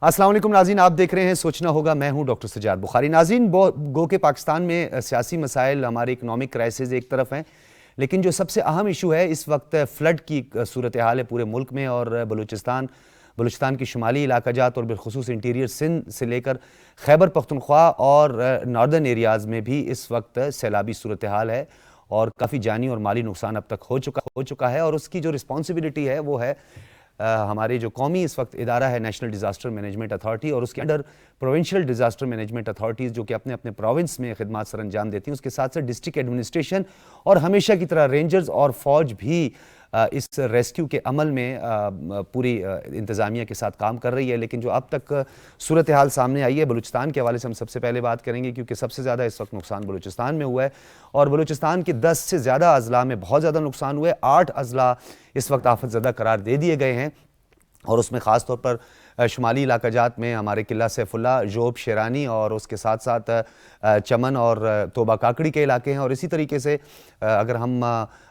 السلام علیکم ناظرین، آپ دیکھ رہے ہیں سوچنا ہوگا، میں ہوں ڈاکٹر سجاد بخاری۔ ناظرین، گو کہ پاکستان میں سیاسی مسائل، ہمارے اکنامک کرائسز ایک طرف ہیں، لیکن جو سب سے اہم ایشو ہے اس وقت فلڈ کی صورتحال ہے پورے ملک میں، اور بلوچستان کی شمالی علاقہ جات اور بالخصوص انٹیریئر سندھ سے لے کر خیبر پختونخوا اور ناردرن ایریاز میں بھی اس وقت سیلابی صورتحال ہے، اور کافی جانی اور مالی نقصان اب تک ہو چکا ہے، اور اس کی جو رسپانسبلٹی ہے وہ ہے ہمارے جو قومی اس وقت ادارہ ہے نیشنل ڈیزاسٹر مینجمنٹ اتھارٹی، اور اس کے under provincial disaster management authorities جو کہ اپنے اپنے پروونس میں خدمات سر انجام دیتی ہیں، اس کے ساتھ ساتھ ڈسٹرکٹ ایڈمنسٹریشن اور ہمیشہ کی طرح رینجرز اور فوج بھی اس ریسکیو کے عمل میں پوری انتظامیہ کے ساتھ کام کر رہی ہے۔ لیکن جو اب تک صورتحال سامنے آئی ہے بلوچستان کے حوالے سے ہم سب سے پہلے بات کریں گے، کیونکہ سب سے زیادہ اس وقت نقصان بلوچستان میں ہوا ہے، اور بلوچستان کے 10 سے زیادہ اضلاع میں بہت زیادہ نقصان ہوئے۔ 8 اضلاع اس وقت آفت زدہ قرار دے دیے گئے ہیں، اور اس میں خاص طور پر شمالی علاقہ جات میں ہمارے قلعہ سیف اللہ، جوب، شیرانی اور اس کے ساتھ ساتھ چمن اور توبہ کاکڑی کے علاقے ہیں، اور اسی طریقے سے اگر ہم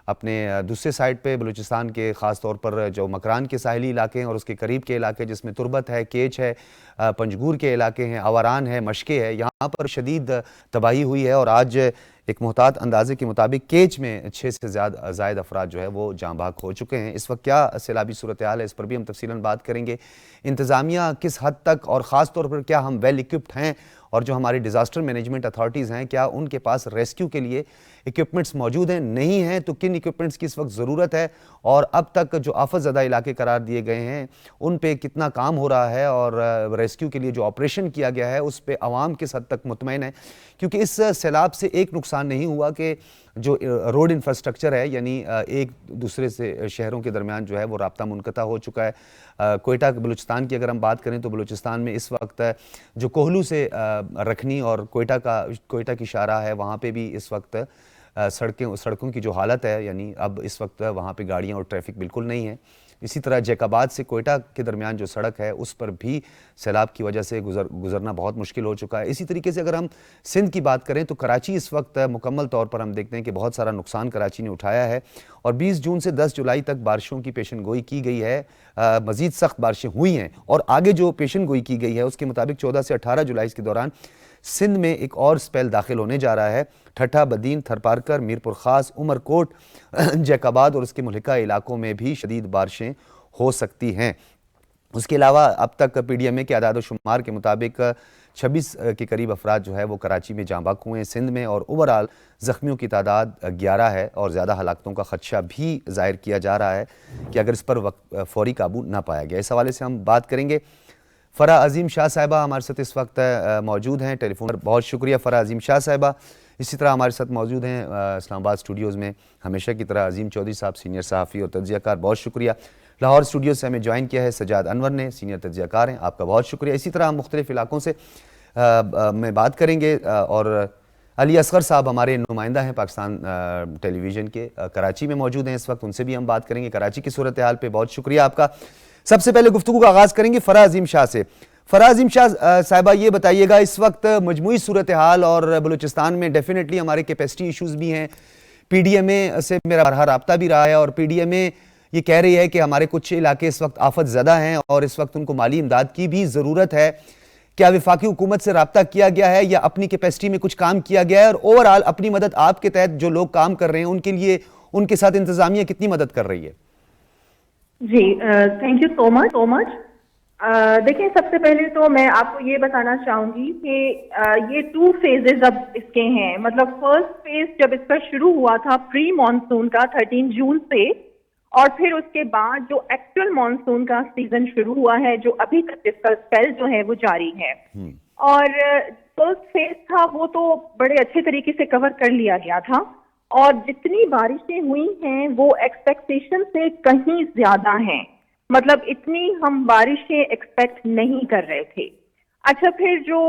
اپنے دوسرے سائڈ پہ بلوچستان کے خاص طور پر جو مکران کے ساحلی علاقے ہیں اور اس کے قریب کے علاقے جس میں تربت ہے، کیچ ہے، پنجگور کے علاقے ہیں، آوران ہے، مشکے ہے، یہاں پر شدید تباہی ہوئی ہے، اور آج ایک محتاط اندازے کے مطابق کیچ میں 6 سے زائد افراد جو ہے وہ جاں بحق ہو چکے ہیں۔ اس وقت کیا سیلابی صورتحال ہے، اس پر بھی ہم تفصیلاً بات کریں گے۔ انتظامیہ کس حد تک اور خاص طور پر کیا ہم ویل ایکوپڈ ہیں، اور جو ہماری ڈیزاسٹر مینجمنٹ اتھارٹیز ہیں کیا ان کے پاس ریسکیو کے لیے ایکوپمنٹس موجود ہیں، نہیں ہیں تو کن ایکوپمنٹس کی اس وقت ضرورت ہے، اور اب تک جو آفت زدہ علاقے قرار دیے گئے ہیں ان پہ کتنا کام ہو رہا ہے، اور ریسکیو کے لیے جو آپریشن کیا گیا ہے اس پہ عوام کس حد تک مطمئن ہے، کیونکہ اس سیلاب سے ایک نقصان نہیں ہوا کہ جو روڈ انفراسٹرکچر ہے، یعنی ایک دوسرے سے شہروں کے درمیان جو ہے وہ رابطہ منقطع ہو چکا ہے۔ کوئٹہ بلوچستان کی اگر ہم بات کریں تو بلوچستان میں اس وقت جو کوہلو سے رکھنی اور کوئٹہ کی شاہراہ ہے وہاں پہ بھی اس وقت سڑکوں کی جو حالت ہے، یعنی اب اس وقت وہاں پہ گاڑیاں اور ٹریفک بالکل نہیں ہے۔ اسی طرح جیک آباد سے کوئٹہ کے درمیان جو سڑک ہے اس پر بھی سیلاب کی وجہ سے گزرنا بہت مشکل ہو چکا ہے۔ اسی طریقے سے اگر ہم سندھ کی بات کریں تو کراچی اس وقت مکمل طور پر ہم دیکھتے ہیں کہ بہت سارا نقصان کراچی نے اٹھایا ہے، اور 20 جون سے 10 جولائی تک بارشوں کی پیشن گوئی کی گئی ہے، مزید سخت بارشیں ہوئی ہیں، اور آگے جو پیشن گوئی کی گئی ہے اس کے مطابق 14 سے 18 جولائی کے دوران سندھ میں ایک اور سپیل داخل ہونے جا رہا ہے۔ ٹھٹھہ، بدین، تھرپارکر، میرپور خاص، عمر کوٹ، جیک آباد اور اس کے ملحقہ علاقوں میں بھی شدید بارشیں ہو سکتی ہیں۔ اس کے علاوہ اب تک پی ڈی ایم اے کے اعداد و شمار کے مطابق 26 کے قریب افراد جو ہے وہ کراچی میں جاں بحق ہوئے ہیں سندھ میں، اور اوورآل زخمیوں کی تعداد 11 ہے، اور زیادہ ہلاکتوں کا خدشہ بھی ظاہر کیا جا رہا ہے کہ اگر اس پر فوری قابو نہ پایا گیا۔ اس حوالے سے ہم بات کریں گے۔ فرح عظیم شاہ صاحبہ ہمارے ساتھ اس وقت موجود ہیں ٹیلی فون پر، بہت شکریہ فرح عظیم شاہ صاحبہ۔ اسی طرح ہمارے ساتھ موجود ہیں اسلام آباد اسٹوڈیوز میں ہمیشہ کی طرح عظیم چودھری صاحب، سینئر صحافی اور تجزیہ کار، بہت شکریہ۔ لاہور اسٹوڈیو سے ہمیں جوائن کیا ہے سجاد انور نے، سینئر تجزیہ کار ہیں، آپ کا بہت شکریہ۔ اسی طرح ہم مختلف علاقوں سے میں بات کریں گے، اور علی اصغر صاحب ہمارے نمائندہ ہیں پاکستان ٹیلی ویژن کے، کراچی میں موجود ہیں اس وقت، ان سے بھی ہم بات کریں گے کراچی کی صورتحال پہ۔ بہت شکریہ آپ کا۔ سب سے پہلے گفتگو کا آغاز کریں گے فرح عظیم شاہ سے۔ فرح عظیم شاہ صاحبہ یہ بتائیے گا اس وقت مجموعی صورتحال، اور بلوچستان میں ڈیفینیٹلی ہمارے کیپیسٹی ایشوز بھی ہیں، پی ڈی ایم اے سے میرا بارہا رابطہ بھی رہا ہے، اور پی ڈی ایم اے یہ کہہ رہی ہے کہ ہمارے کچھ علاقے اس وقت آفت زدہ ہیں اور اس وقت ان کو مالی امداد کی بھی ضرورت ہے۔ کیا وفاقی حکومت سے رابطہ کیا گیا ہے، یا اپنی کیپیسٹی میں کچھ کام کیا گیا ہے، اور اوورآل اپنی مدد آپ کے تحت جو لوگ کام کر رہے ہیں ان کے لیے ان کے ساتھ انتظامیہ کتنی مدد کر رہی ہے؟ جی تھینک یو سو مچ۔ دیکھیں، سب سے پہلے تو میں آپ کو یہ بتانا چاہوں گی کہ یہ 2 فیزز اب اس کے ہیں۔ مطلب فرسٹ فیز جب اس کا شروع ہوا تھا پری مانسون کا 13 جون سے، اور پھر اس کے بعد جو ایکچوئل مانسون کا سیزن شروع ہوا ہے، جو ابھی تک اس کا اسپیل جو ہے وہ جاری ہے، اور فرسٹ فیز تھا وہ تو بڑے اچھے طریقے سے کور کر لیا گیا تھا، اور جتنی بارشیں ہوئی ہیں وہ ایکسپیکٹیشن سے کہیں زیادہ ہیں۔ مطلب اتنی ہم بارشیں ایکسپیکٹ نہیں کر رہے تھے۔ اچھا، پھر جو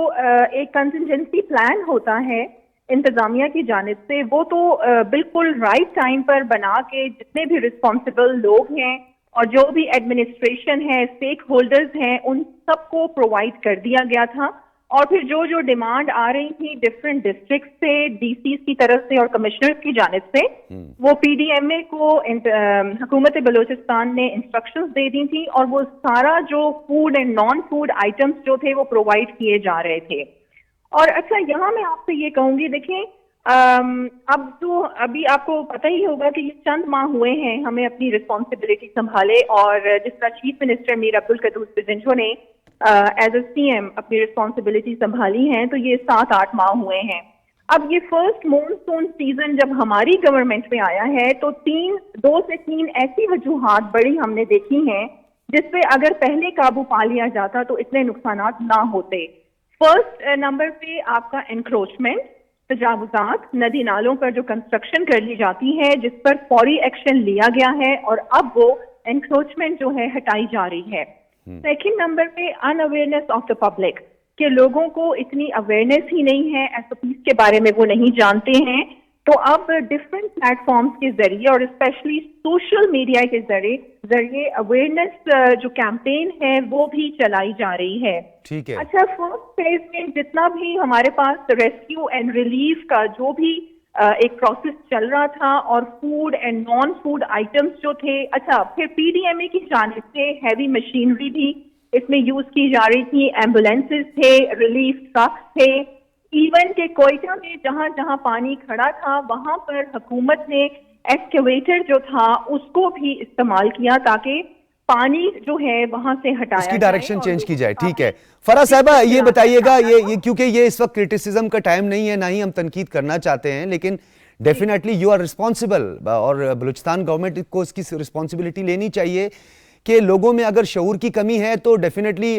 ایک کنٹینجنسی پلان ہوتا ہے انتظامیہ کی جانب سے، وہ تو بالکل رائٹ ٹائم پر بنا کے جتنے بھی رسپانسبل لوگ ہیں اور جو بھی ایڈمنسٹریشن ہے، اسٹیک ہولڈرز ہیں، ان سب کو پرووائڈ کر دیا گیا تھا، اور پھر جو ڈیمانڈ آ رہی تھی ڈفرینٹ ڈسٹرکٹ سے، ڈی سیز کی طرف سے اور کمشنر کی جانب سے، وہ پی ڈی ایم اے کو حکومت بلوچستان نے انسٹرکشنز دے دی تھی، اور وہ سارا جو food and non food items جو تھے وہ پرووائڈ کیے جا رہے تھے. اور اچھا یہاں میں آپ سے یہ کہوں گی، دیکھیں اب تو ابھی آپ کو پتہ ہی ہوگا کہ یہ چند ماہ ہوئے ہیں ہمیں اپنی رسپانسبلٹی سنبھالے، اور جس طرح چیف منسٹر میر عبدالقدوس بزنجو نے ایز اے سی ایم اپنی رسپانسبلٹی سنبھالی ہیں، تو یہ 7-8 ماہ ہوئے ہیں. اب یہ فرسٹ مونسون سیزن جب ہماری گورنمنٹ میں آیا ہے تو 2 سے 3 ایسی وجوہات بڑی ہم نے دیکھی ہیں جس پہ اگر پہلے قابو پا لیا جاتا تو اتنے نقصانات نہ ہوتے. فرسٹ نمبر پہ آپ کا انکروچمنٹ، تجاوزات، ندی نالوں پر جو کنسٹرکشن کر لی جاتی ہے جس پر فوری ایکشن لیا گیا ہے اور اب وہ انکروچمنٹ جو ہے ہٹائی جا رہی ہے. سیکنڈ نمبر پہ ان اویئرنیس آف دا پبلک، کہ لوگوں کو اتنی اویئرنیس ہی نہیں ہے، ایس او پیز کے بارے میں وہ نہیں جانتے ہیں، تو اب ڈفرینٹ پلیٹ فارمز کے ذریعے اور اسپیشلی سوشل میڈیا کے ذریعے اویئرنیس جو کیمپین ہے وہ بھی چلائی جا رہی ہے. ٹھیک ہے. اچھا فرسٹ فیز میں جتنا بھی ہمارے پاس ریسکیو اینڈ ریلیف کا جو بھی ایک پروسیس چل رہا تھا، اور food and non food items جو تھے، اچھا پھر پی ڈی ایم اے کی جانب سے ہیوی مشینری بھی اس میں یوز کی جا رہی تھی، ایمبولینسز تھے، ریلیف ٹرکس تھے، ایون کہ کوئٹہ میں جہاں جہاں پانی کھڑا تھا وہاں پر حکومت نے ایکسکیویٹر جو تھا اس کو بھی استعمال کیا تاکہ پانی جو ہے وہاں سے ہٹایا اس کی ڈائریکشن چینج کی جائے. ٹھیک ہے فرح صاحبہ، یہ بتائیے گا، یہ کیونکہ یہ اس وقت کرٹیسزم کا ٹائم نہیں ہے، نہ ہی ہم تنقید کرنا چاہتے ہیں، لیکن ڈیفینیٹلی یو آر رسپانسبل، اور بلوچستان گورنمنٹ کو اس کی رسپانسبلٹی لینی چاہیے کہ لوگوں میں اگر شعور کی کمی ہے تو ڈیفینیٹلی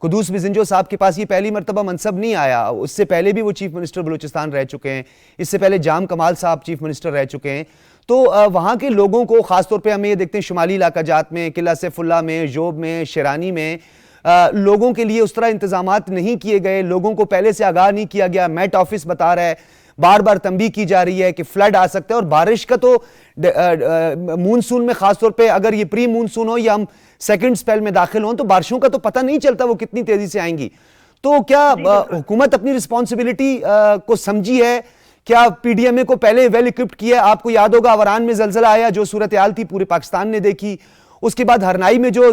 قدوس بزنجو صاحب کے پاس یہ پہلی مرتبہ منصب نہیں آیا، اس سے پہلے بھی وہ چیف منسٹر بلوچستان رہ چکے ہیں، اس سے پہلے جام کمال صاحب چیف منسٹر رہ چکے ہیں. تو وہاں کے لوگوں کو خاص طور پہ ہم یہ دیکھتے ہیں شمالی علاقہ جات میں، قلعہ سیف اللہ میں، جوب میں، شیرانی میں لوگوں کے لیے اس طرح انتظامات نہیں کیے گئے، لوگوں کو پہلے سے آگاہ نہیں کیا گیا. میٹ آفس بتا رہا ہے، بار بار تنبیہ کی جا رہی ہے کہ فلڈ آ سکتا ہے، اور بارش کا تو مونسون میں خاص طور پہ اگر یہ پری مونسون ہو یا ہم سیکنڈ سپیل میں داخل ہوں تو بارشوں کا تو پتہ نہیں چلتا وہ کتنی تیزی سے آئیں گی. تو کیا حکومت اپنی رسپانسبلٹی کو سمجھی ہے؟ کیا پی ڈی ایم اے کو پہلے ویل اکوپڈ کیا ہے؟ آپ کو یاد ہوگا اوران میں زلزلہ آیا، جو صورتحال تھی پورے پاکستان نے دیکھی، اس کے بعد ہرنائی میں جو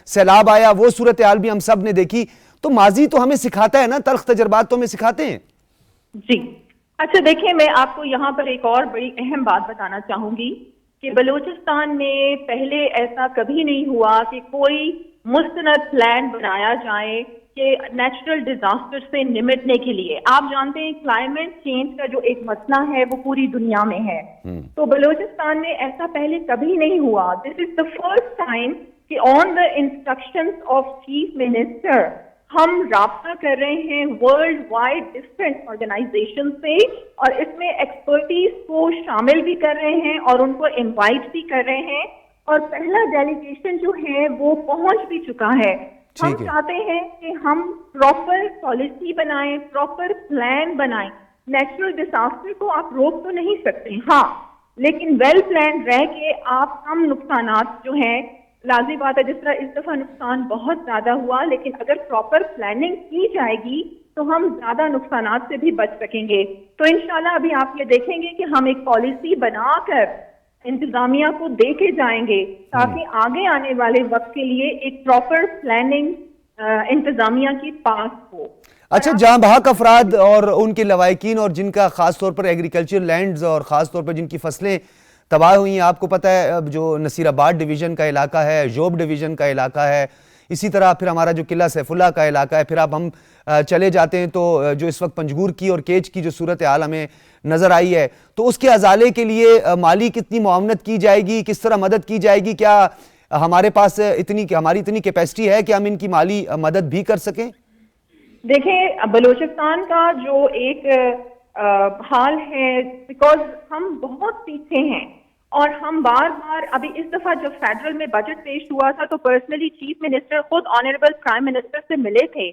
سیلاب آیا وہ صورتحال بھی ہم سب نے دیکھی. تو ماضی تو ہمیں سکھاتا ہے نا، تلخ تجربات تو ہمیں سکھاتے ہیں. جی اچھا دیکھیں، میں آپ کو یہاں پر ایک اور بڑی اہم بات بتانا چاہوں گی کہ بلوچستان میں پہلے ایسا کبھی نہیں ہوا کہ کوئی مستند پلان بنایا جائے کہ نیچرل ڈیزاسٹر سے نمٹنے کے لیے. آپ جانتے ہیں کلائمیٹ چینج کا جو ایک مسئلہ ہے وہ پوری دنیا میں ہے، تو بلوچستان میں ایسا پہلے کبھی نہیں ہوا. دس از دا فرسٹ ٹائم کہ on the instructions of chief minister ہم رابطہ کر رہے ہیں ورلڈ وائڈ ڈفرینٹ آرگنائزیشن سے، اور اس میں ایکسپرٹیز کو شامل بھی کر رہے ہیں اور ان کو انوائٹ بھی کر رہے ہیں، اور پہلا ڈیلیگیشن جو ہے وہ پہنچ بھی چکا ہے. ہم چاہتے ہیں کہ ہم پراپر پالیسی بنائیں، پراپر پلان بنائیں. نیچرل ڈیزاسٹر کو آپ روک تو نہیں سکتے، ہاں، لیکن ویل پلان رہ کے آپ کم نقصانات جو ہیں، لازمی بات ہے جس طرح اس دفعہ نقصان بہت زیادہ ہوا، لیکن اگر پراپر پلاننگ کی جائے گی تو ہم زیادہ نقصانات سے بھی بچ سکیں گے. تو انشاءاللہ ابھی آپ یہ دیکھیں گے کہ ہم ایک پالیسی بنا کر انتظامیہ کو دے کے جائیں گے تاکہ آگے آنے والے وقت کے لیے ایک پراپر پلاننگ انتظامیہ کی پاس ہو. اچھا، جہاں بحق افراد اور ان کے لواحقین اور جن کا خاص طور پر ایگریکلچر لینڈز اور خاص طور پر جن کی فصلیں تباہ ہوئی ہیں، آپ کو پتہ ہے جو نصیر آباد ڈویژن کا علاقہ ہے، جوب ڈویژن کا علاقہ ہے، اسی طرح پھر ہمارا جو قلعہ سیف اللہ کا علاقہ ہے، پھر اب ہم چلے جاتے ہیں تو جو اس وقت پنجگور کی اور کیچ کی جو صورتحال ہمیں نظر آئی ہے، تو اس کے ازالے کے لیے مالی کتنی معاونت کی جائے گی، کس طرح مدد کی جائے گی؟ کیا ہمارے پاس ہماری اتنی کیپیسٹی ہے کہ ہم ان کی مالی مدد بھی کر سکیں؟ دیکھیں، بلوچستان کا جو ایک حال ہے، بیکاز ہم بہت پیچھے ہیں اور ہم بار بار ابھی اس دفعہ جب فیڈرل میں بجٹ پیش ہوا تھا تو پرسنلی چیف منسٹر خود آنریبل پرائم منسٹر سے ملے تھے،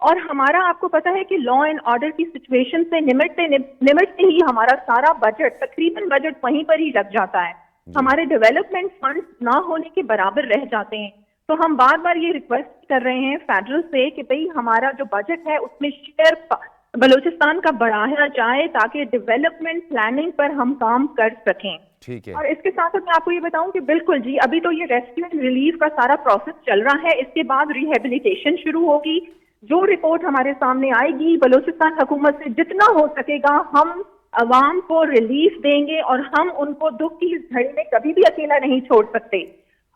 اور ہمارا آپ کو پتا ہے کہ لا اینڈ آرڈر کی سچویشن سے نمٹتے ہی ہمارا سارا بجٹ تقریباً بجٹ وہیں پر ہی لگ جاتا ہے. ہمارے ڈیولپمنٹ فنڈز نہ ہونے کے برابر رہ جاتے ہیں. تو ہم بار بار یہ ریکویسٹ کر رہے ہیں فیڈرل سے کہ بھئی ہمارا جو بجٹ ہے اس میں شیئر بلوچستان کا بڑھایا جائے تاکہ ڈیولپمنٹ پلاننگ پر ہم کام کر سکیں. ٹھیک ہے. اور اس کے ساتھ میں آپ کو یہ بتاؤں کہ بالکل جی ابھی تو یہ ریسکیو اینڈ ریلیف کا سارا پروسیس چل رہا ہے. اس کے بعد ریہیبلیٹیشن شروع ہوگی. جو رپورٹ ہمارے سامنے آئے گی بلوچستان حکومت سے جتنا ہو سکے گا ہم عوام کو ریلیف دیں گے اور ہم ان کو دکھ کی اس گھڑی میں کبھی بھی اکیلا نہیں چھوڑ سکتے.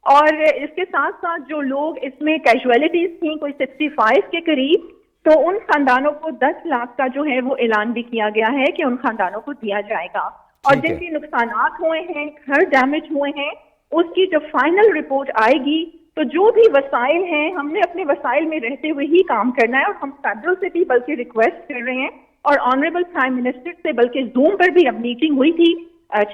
اور اس کے ساتھ ساتھ جو لوگ اس میں کیجویلٹیز تھیں کوئی 65 کے قریب, تو ان خاندانوں کو 10 لاکھ کا جو ہے وہ اعلان بھی کیا گیا ہے کہ ان خاندانوں کو دیا جائے گا. اور جن کے نقصانات ہوئے ہیں, گھر ڈیمیج ہوئے ہیں, اس کی جب فائنل رپورٹ آئے گی تو جو بھی وسائل ہیں ہم نے اپنے وسائل میں رہتے ہوئے ہی کام کرنا ہے. اور ہم فیڈرل سے بھی بلکہ ریکویسٹ کر رہے ہیں اور آنریبل پرائم منسٹر سے بلکہ زوم پر بھی اب میٹنگ ہوئی تھی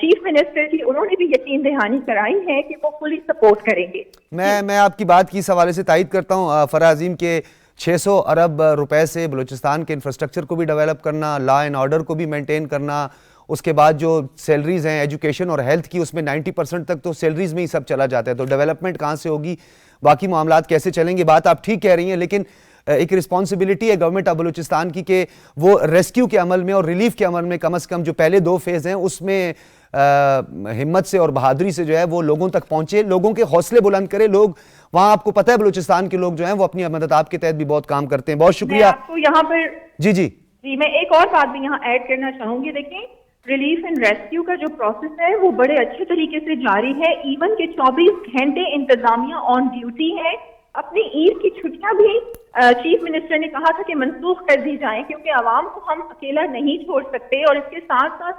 چیف منسٹر کی, انہوں نے بھی یقین دہانی کرائی ہے کہ وہ فلی سپورٹ کریں گے. میں آپ کی بات کی اس حوالے سے تائید کرتا ہوں فرح عظیم کے 600 ارب روپے سے بلوچستان کے انفراسٹرکچر کو بھی ڈیولپ کرنا, لا اینڈ آرڈر کو بھی مینٹین کرنا, اس کے بعد جو سیلریز ہیں ایجوکیشن اور ہیلتھ کی اس میں 90% تک تو سیلریز میں ہی سب چلا جاتا ہے. تو ڈیولپمنٹ کہاں سے ہوگی, باقی معاملات کیسے چلیں گے؟ بات آپ ٹھیک کہہ رہی ہیں, لیکن ایک رسپانسبلٹی ہے گورنمنٹ آف بلوچستان کی کہ وہ ریسکیو کے عمل میں اور ریلیف کے عمل میں کم از کم جو پہلے 2 فیز ہیں اس میں ہمت سے اور بہادری سے جو ہے وہ لوگوں تک پہنچے, لوگوں کے حوصلے بلند کرے. لوگ وہاں آپ کو پتہ ہے بلوچستان کے لوگ جو ہیں وہ اپنی مدد آپ کے تحت بھی بہت کام کرتے ہیں. بہت شکریہ. میں آپ کو یہاں پر جی میں ایک اور بات بھی یہاں ایڈ کرنا چاہوں گی. دیکھیں ریلیف اینڈ ریسکیو کا جو پروسیس ہے وہ بڑے اچھے طریقے سے جاری ہے. ایون کہ 24 گھنٹے انتظامیہ آن ڈیوٹی ہے. اپنی عید کی چھٹیاں بھی چیف منسٹر نے کہا تھا کہ منسوخ کر دی جائیں کیونکہ عوام کو ہم اکیلا نہیں چھوڑ سکتے. اور اس کے ساتھ ساتھ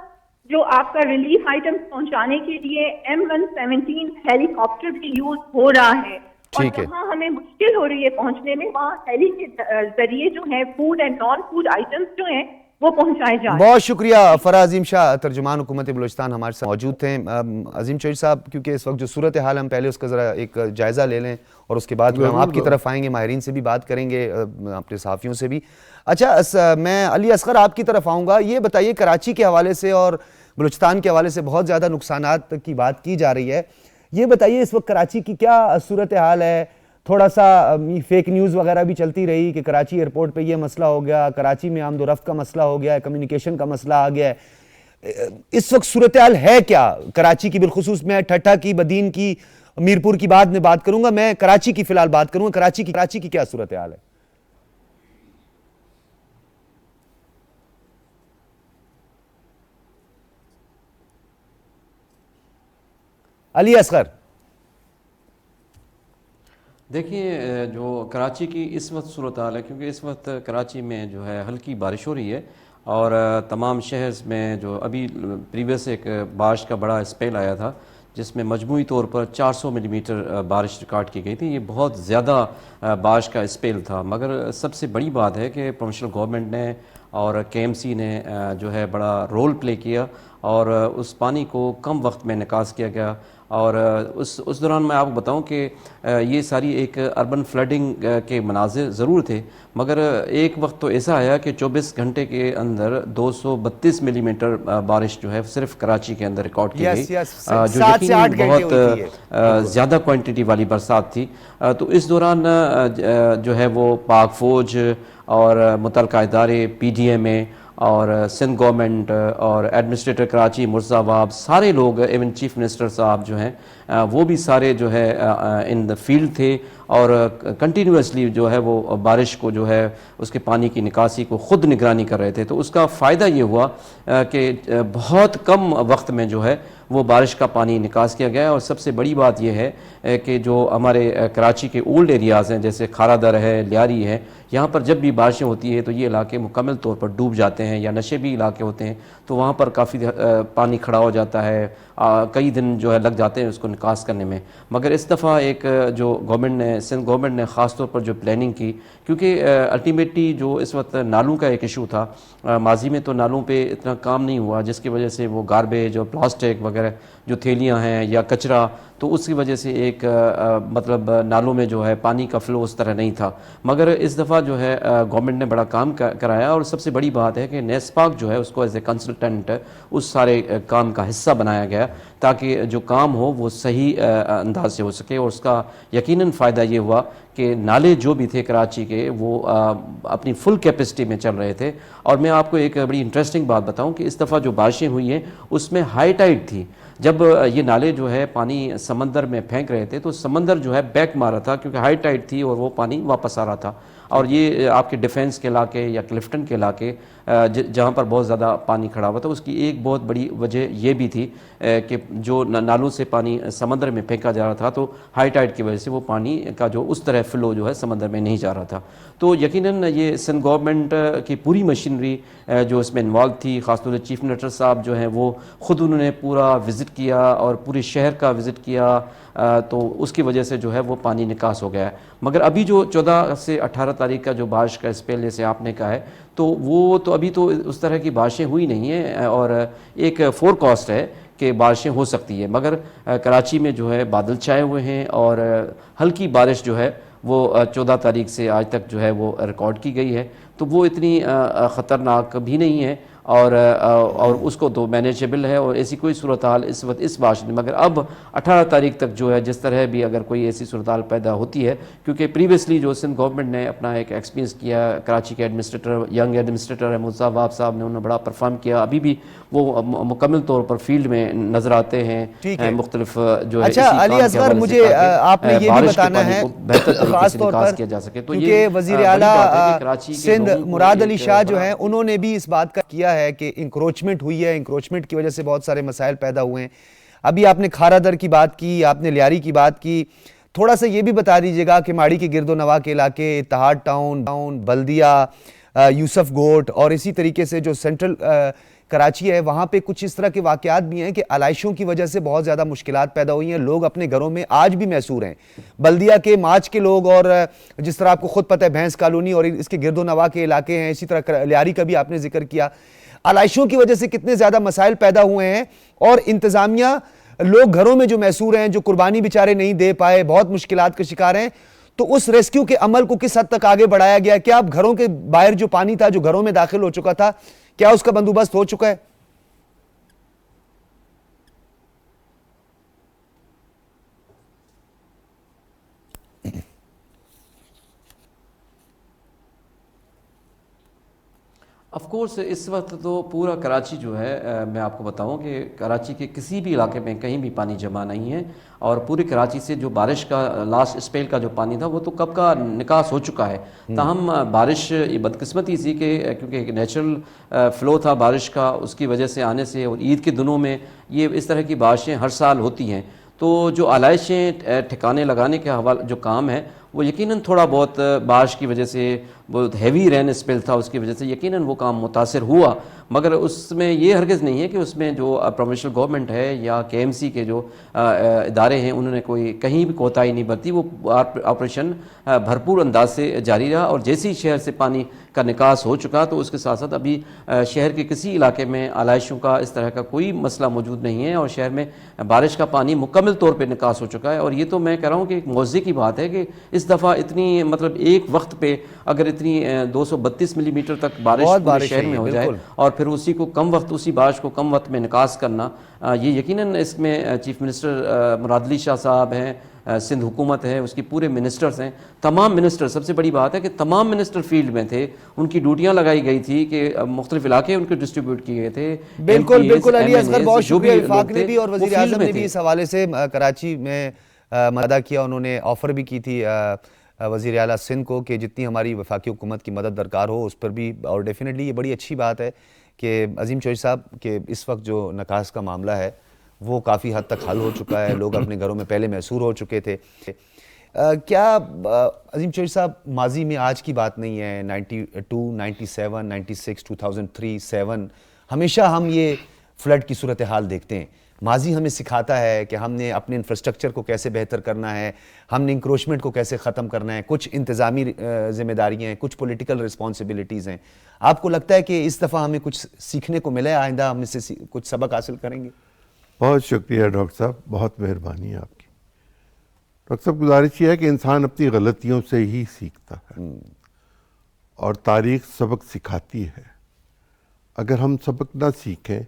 جو آپ کا ریلیف آئٹمز پہنچانے کے لیے M117 ہیلی کاپٹر بھی یوز ہو رہا ہے. اور جہاں ہمیں مشکل ہو رہی ہے پہنچنے میں وہاں ہیلی کے ذریعے جو ہے food and non food items جو ہیں وہ پہنچائے جائیں. بہت شکریہ. فرح عظیم شاہ ترجمان حکومت بلوچستان ہمارے ساتھ موجود تھے. عظیم چوہدری صاحب, کیونکہ اس وقت جو صورتحال ہم پہلے اس کا ذرا ایک جائزہ لے لیں اور اس کے بعد ہم آپ کی طرف آئیں گے, ماہرین سے بھی بات کریں گے, اپنے صحافیوں سے بھی. اچھا, میں علی اصغر آپ کی طرف آؤں گا. یہ بتائیے کراچی کے حوالے سے اور بلوچستان کے حوالے سے بہت زیادہ نقصانات کی بات کی جا رہی ہے. یہ بتائیے اس وقت کراچی کی کیا صورتحال ہے؟ تھوڑا سا فیک نیوز وغیرہ بھی چلتی رہی کہ کراچی ایئرپورٹ پہ یہ مسئلہ ہو گیا, کراچی میں آمد و رفت کا مسئلہ ہو گیا ہے, کمیونیکیشن کا مسئلہ آ گیا ہے. اس وقت صورتحال ہے کیا کراچی کی؟ بالخصوص میں ٹھٹھا کی, بدین کی, میرپور کی بعد میں بات کروں گا, میں کراچی کی فی الحال بات کروں گا. کراچی کی کیا صورتحال ہے؟ علی اصغر. دیکھیے جو کراچی کی اس وقت صورتحال ہے, کیونکہ اس وقت کراچی میں جو ہے ہلکی بارش ہو رہی ہے اور تمام شہر میں جو ابھی پریویس ایک بارش کا بڑا اسپیل آیا تھا جس میں مجموعی طور پر 400 ملی میٹر بارش ریکارڈ کی گئی تھی. یہ بہت زیادہ بارش کا اسپیل تھا, مگر سب سے بڑی بات ہے کہ پروونشل گورنمنٹ نے اور KMC نے جو ہے بڑا رول پلے کیا اور اس پانی کو کم وقت میں نکاس کیا گیا. اور اس دوران میں آپ کو بتاؤں کہ یہ ساری ایک اربن فلڈنگ کے مناظر ضرور تھے, مگر ایک وقت تو ایسا آیا کہ 24 گھنٹے کے اندر 232 ملی میٹر بارش جو ہے صرف کراچی کے اندر ریکارڈ کی گئی, جو یقیناً بہت زیادہ کوانٹٹی والی برسات تھی. تو اس دوران جو ہے وہ پاک فوج اور متعلقہ ادارے, PDMA اور سندھ گورنمنٹ اور ایڈمنسٹریٹر کراچی مرزا واب, سارے لوگ, ایون چیف منسٹر صاحب جو ہیں وہ بھی سارے جو ہے ان دا فیلڈ تھے اور کنٹینیوسلی جو ہے وہ بارش کو جو ہے اس کے پانی کی نکاسی کو خود نگرانی کر رہے تھے. تو اس کا فائدہ یہ ہوا کہ بہت کم وقت میں جو ہے وہ بارش کا پانی نکاس کیا گیا. اور سب سے بڑی بات یہ ہے کہ جو ہمارے کراچی کے اولڈ ایریاز ہیں جیسے کھارا در ہے, لیاری ہے, یہاں پر جب بھی بارشیں ہوتی ہیں تو یہ علاقے مکمل طور پر ڈوب جاتے ہیں, یا نشے بھی علاقے ہوتے ہیں تو وہاں پر کافی پانی کھڑا ہو جاتا ہے, کئی دن جو ہے لگ جاتے ہیں اس کو نکاس کرنے میں. مگر اس دفعہ ایک جو گورنمنٹ نے, سندھ گورنمنٹ نے خاص طور پر جو پلاننگ کی, کیونکہ الٹیمیٹلی جو اس وقت نالوں کا ایک ایشو تھا, ماضی میں تو نالوں پہ اتنا کام نہیں ہوا جس کی وجہ سے وہ گاربیج اور پلاسٹک وغیرہ جو تھیلیاں ہیں یا کچرا، تو اس کی وجہ سے ایک مطلب نالوں میں جو ہے پانی کا فلو اس طرح نہیں تھا. مگر اس دفعہ جو ہے گورنمنٹ نے بڑا کام کرایا، اور سب سے بڑی بات ہے کہ نیسپاک جو ہے اس کو ایز اے کنسلٹنٹ اس سارے کام کا حصہ بنایا گیا، تاکہ جو کام ہو وہ صحیح انداز سے ہو سکے. اور اس کا یقیناً فائدہ یہ ہوا کہ نالے جو بھی تھے کراچی کے وہ اپنی فل کیپیسٹی میں چل رہے تھے. اور میں آپ کو ایک بڑی انٹرسٹنگ بات بتاؤں کہ اس دفعہ جو بارشیں ہوئی ہیں اس میں ہائی ٹائڈ تھی. جب یہ نالے جو ہے پانی سمندر میں پھینک رہے تھے تو سمندر جو ہے بیک مارا تھا، کیونکہ ہائی ٹائڈ تھی اور وہ پانی واپس آ رہا تھا. اور یہ آپ کے ڈیفینس کے علاقے یا کلفٹن کے علاقے جہاں پر بہت زیادہ پانی کھڑا ہوا تھا، اس کی ایک بہت بڑی وجہ یہ بھی تھی کہ جو نالوں سے پانی سمندر میں پھینکا جا رہا تھا تو ہائی ٹائڈ کی وجہ سے وہ پانی کا جو اس طرح فلو جو ہے سمندر میں نہیں جا رہا تھا. تو یقیناً یہ سندھ گورنمنٹ کی پوری مشینری جو اس میں انوالو تھی، خاص طور سے چیف منسٹر صاحب جو ہیں وہ خود انہوں نے پورا وزٹ کیا اور پورے شہر کا وزٹ کیا، تو اس کی وجہ سے جو ہے وہ پانی نکاس ہو گیا ہے. مگر ابھی جو 14 سے 18 تاریخ کا جو بارش کا اسپیل جیسے آپ نے کہا ہے، تو وہ تو ابھی تو اس طرح کی بارشیں ہوئی نہیں ہیں، اور ایک فور کاسٹ ہے کہ بارشیں ہو سکتی ہیں. مگر کراچی میں جو ہے بادل چھائے ہوئے ہیں، اور ہلکی بارش جو ہے وہ 14 تاریخ سے آج تک جو ہے وہ ریکارڈ کی گئی ہے. تو وہ اتنی خطرناک بھی نہیں ہے، اور اس کو تو مینیجیبل ہے، اور ایسی کوئی صورتحال اس وقت اس بارش میں. مگر اب 18 تاریخ تک جو ہے جس طرح بھی اگر کوئی ایسی صورتحال پیدا ہوتی ہے، کیونکہ پریویسلی جو سندھ گورنمنٹ نے اپنا ایک ایکسپیرینس کیا، کراچی کے ایڈمنسٹریٹر ینگ ایڈمنسٹریٹر احمد صاحب نے انہوں نے بڑا پرفارم کیا، ابھی بھی وہ مکمل طور پر فیلڈ میں نظر آتے ہیں مختلف جو ہے. اچھا علی اصغر، مجھے آپ نے یہ بھی بتانا ہے خاص طور پر کیونکہ وزیر اعلیٰ سندھ مراد علی شاہ جو ہیں انہوں نے بھی اس بات کا کیا ہے کہ انکروچمنٹ ہوئی ہے، انکروچمنٹ کی وجہ سے بہت سارے مسائل پیدا ہوئے ہیں. ابھی آپ نے کھارا در کی بات کی، آپ نے لیاری کی بات کی، تھوڑا سا یہ بھی بتا دیجئے گا کہ ماڑی کے گرد و نواح کے علاقے، اتحاد ٹاؤن، بلدیہ، یوسف گوٹ، اور اسی طریقے سے جو سینٹرل کراچی ہے وہاں پہ کچھ اس طرح کے واقعات بھی ہیں کہ علائشوں کی وجہ سے بہت زیادہ مشکلات پیدا ہوئی ہیں. لوگ اپنے گھروں میں آج بھی محصور ہیں. بلدیہ کے ماچ کے لوگ، اور جس طرح آپ کو خود پتہ ہے بھینس کالونی اور اس کے گرد و نواح کے علاقے ہیں، اسی طرح لیاری کا بھی آپ نے ذکر کیا، علائشوں کی وجہ سے کتنے زیادہ مسائل پیدا ہوئے ہیں. اور انتظامیہ، لوگ گھروں میں جو محصور ہیں، جو قربانی بیچارے نہیں دے پائے، بہت مشکلات کا شکار ہیں. تو اس ریسکیو کے عمل کو کس حد تک آگے بڑھایا گیا؟ کیا اب گھروں کے باہر جو پانی تھا جو گھروں میں داخل ہو چکا تھا، کیا اس کا بندوبست ہو چکا ہے؟ آف کورس اس وقت تو پورا کراچی جو ہے، میں آپ کو بتاؤں کہ کراچی کے کسی بھی علاقے میں کہیں بھی پانی جمع نہیں ہے، اور پورے کراچی سے جو بارش کا لاسٹ اسپیل کا جو پانی تھا وہ تو کب کا نکاس ہو چکا ہے. تاہم بارش یہ بدقسمتی سی کہ کیونکہ ایک نیچرل فلو تھا بارش کا، اس کی وجہ سے آنے سے، اور عید کے دنوں میں یہ اس طرح کی بارشیں ہر سال ہوتی ہیں، تو جو علائشیں ٹھکانے لگانے کے حوالے جو کام ہے وہ یقیناً تھوڑا بہت بارش کی وجہ سے، بہت ہیوی رین اسپیل تھا اس کی وجہ سے یقیناً وہ کام متاثر ہوا. مگر اس میں یہ ہرگز نہیں ہے کہ اس میں جو پروونشل گورنمنٹ ہے یا کے ایم سی کے جو ادارے ہیں انہوں نے کوئی کہیں بھی کوتاہی نہیں برتی. وہ آپریشن بھرپور انداز سے جاری رہا، اور جیسے ہی شہر سے پانی کا نکاس ہو چکا تو اس کے ساتھ ساتھ ابھی شہر کے کسی علاقے میں علائشوں کا اس طرح کا کوئی مسئلہ موجود نہیں ہے، اور شہر میں بارش کا پانی مکمل طور پہ نکاس ہو چکا ہے. اور یہ تو میں کہہ رہا ہوں کہ ایک معجزے کی بات ہے کہ اس دفعہ اتنی مطلب ایک وقت پہ اگر اتنی 232 ملی میٹر تک بارش پورے شہر میں ہو جائے، اور پھر اسی کو کم وقت، اسی بارش کو کم وقت میں نکاس کرنا، یہ یقیناً اس میں چیف منسٹر مراد علی شاہ صاحب ہیں، سندھ حکومت ہے، اس کی پورے منسٹرز ہیں، تمام منسٹر، سب سے بڑی بات ہے کہ تمام منسٹر فیلڈ میں تھے، ان کی ڈیوٹیاں لگائی گئی تھی کہ مختلف علاقے ان کو ڈسٹریبیوٹ کیے گئے تھے. بالکل علی اصغر، بہت شکریہ. وفاق نے بھی اور وزیر اعظم نے بھی اس حوالے سے کراچی میں مدد کیا. انہوں نے آفر بھی کی تھی وزیر اعلیٰ سندھ کو کہ جتنی ہماری وفاقی حکومت کی مدد درکار ہو اس پر بھی. اور ڈیفینیٹلی یہ بڑی اچھی بات ہے کہ عظیم چوہدری صاحب کہ اس وقت جو نکاس کا معاملہ ہے وہ کافی حد تک حل ہو چکا ہے. لوگ اپنے گھروں میں پہلے محصور ہو چکے تھے. کیا عظیم چوہدری صاحب ماضی میں آج کی بات نہیں ہے، 92، 97، 96، 2003، 7 ہمیشہ ہم یہ فلڈ کی صورتحال دیکھتے ہیں. ماضی ہمیں سکھاتا ہے کہ ہم نے اپنے انفراسٹرکچر کو کیسے بہتر کرنا ہے، ہم نے انکروچمنٹ کو کیسے ختم کرنا ہے. کچھ انتظامی ذمہ داریاں ہیں، کچھ پولیٹیکل رسپانسبلٹیز ہیں. آپ کو لگتا ہے کہ اس دفعہ ہمیں کچھ سیکھنے کو ملا ہے؟ آئندہ ہم اس سے کچھ سبق حاصل کریں گے؟ بہت شکریہ ڈاکٹر صاحب، بہت مہربانی آپ کی۔ ڈاکٹر صاحب گزارش یہ ہے کہ انسان اپنی غلطیوں سے ہی سیکھتا ہے، اور تاریخ سبق سکھاتی ہے۔ اگر ہم سبق نہ سیکھیں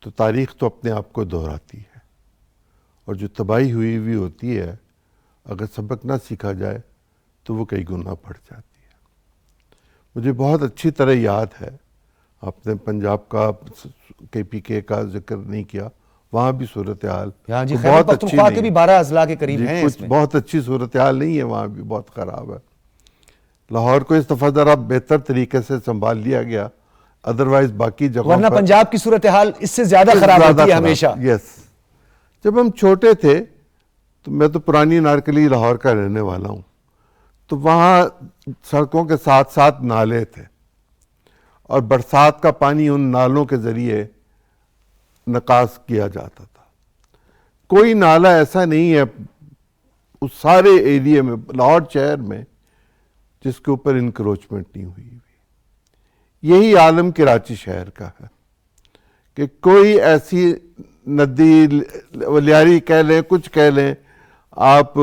تو تاریخ تو اپنے آپ کو دہراتی ہے، اور جو تباہی ہوئی ہوتی ہے اگر سبق نہ سیکھا جائے تو وہ کئی گنا بڑھ جاتی ہے۔ مجھے بہت اچھی طرح یاد ہے، آپ نے پنجاب کا KPK کا ذکر نہیں کیا، وہاں بھی صورتحال ہاں جی، بہت خیبر اچھی پختونخوا کے نہیں بھی ہے۔ 12 اضلاع کے قریب جی، ہیں اس کچھ میں۔ بہت اچھی صورتحال نہیں ہے، وہاں بھی بہت خراب ہے۔ لاہور کو اس دفعہ ذرا بہتر طریقے سے سنبھال لیا گیا، ادروائز باقی جگہوں ورنہ پر پنجاب کی صورتحال اس سے زیادہ خراب ہوتی ہے ہمیشہ۔ یس، جب ہم چھوٹے تھے تو میں تو پرانی نارکلی لاہور کا رہنے والا ہوں، تو وہاں سڑکوں کے ساتھ ساتھ نالے تھے، اور برسات کا پانی ان نالوں کے ذریعے نکاس کیا جاتا تھا۔ کوئی نالہ ایسا نہیں ہے اس سارے ایریے میں، لاہور شہر میں، جس کے اوپر انکروچمنٹ نہیں ہوئی ہوئی۔ یہی عالم کراچی شہر کا ہے کہ کوئی ایسی ندی، لیاری کہہ لیں، کچھ کہہ لیں آپ،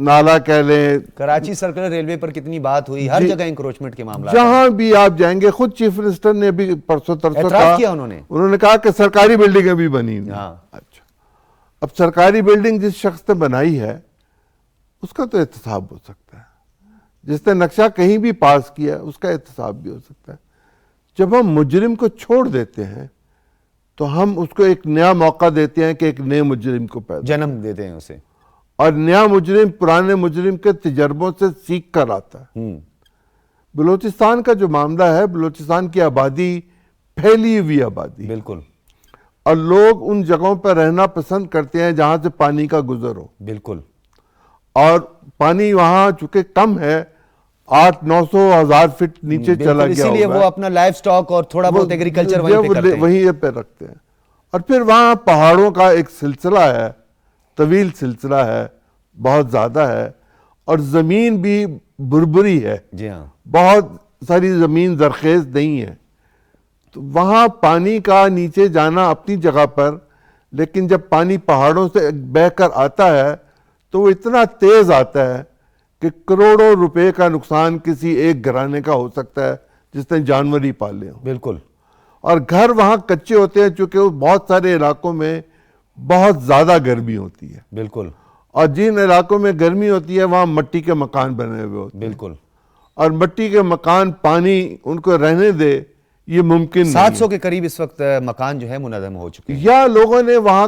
نالا کہہ لیں، کراچی سرکلر ریلوے پر کتنی بات ہوئی، ہر جگہ انکروچمنٹ کے معاملات۔ جہاں بھی آپ جائیں گے، خود چیف منسٹر نے بھی پرسوں ترسوں اعتراف کیا انہوں نے کہا کہ سرکاری بلڈنگیں بھی بنی ہوئی۔ ہاں۔ اچھا، اب سرکاری بلڈنگ جس شخص نے بنائی ہے اس کا تو احتساب ہو سکتا ہے، جس نے نقشہ کہیں بھی پاس کیا اس کا احتساب بھی ہو سکتا ہے۔ جب ہم مجرم کو چھوڑ دیتے ہیں تو ہم اس کو ایک نیا موقع دیتے ہیں کہ ایک نئے مجرم کو پیدا، جنم دیتے ہیں اسے۔ اور نیا مجرم پرانے مجرم کے تجربوں سے سیکھ کر آتا ہے۔ بلوچستان کا جو معاملہ ہے، بلوچستان کی آبادی پھیلی ہوئی آبادی، بالکل اور لوگ ان جگہوں پر رہنا پسند کرتے ہیں جہاں سے پانی کا گزر ہو، بالکل۔ اور پانی وہاں چونکہ کم ہے، 800-900-1000 فٹ نیچے چلا گیا اسی لیے وہ اپنا لائف سٹاک اور تھوڑا بہت ایگریکلچر وہیں پہ کرتے ہیں۔ وہیں پہ رکھتے ہیں، اور پھر وہاں پہاڑوں کا ایک سلسلہ ہے، طویل سلسلہ ہے، بہت زیادہ ہے، اور زمین بھی بربری ہے، جی ہاں، بہت ساری زمین زرخیز نہیں ہے۔ تو وہاں پانی کا نیچے جانا اپنی جگہ پر، لیکن جب پانی پہاڑوں سے بہہ کر آتا ہے تو وہ اتنا تیز آتا ہے کہ کروڑوں روپے کا نقصان کسی ایک گھرانے کا ہو سکتا ہے جس نے جانور ہی پالے ہوں۔ بالکل۔ اور گھر وہاں کچے ہوتے ہیں چونکہ وہ بہت سارے علاقوں میں بہت زیادہ گرمی ہوتی ہے، بالکل اور جن علاقوں میں گرمی ہوتی ہے وہاں مٹی کے مکان بنے ہوئے ہوتے ہیں، بالکل۔ اور مٹی کے مکان پانی ان کو رہنے دے یہ ممکن نہیں 700 کے قریب اس وقت مکان جو ہے منہدم ہو چکے ہیں۔ یا لوگوں نے وہاں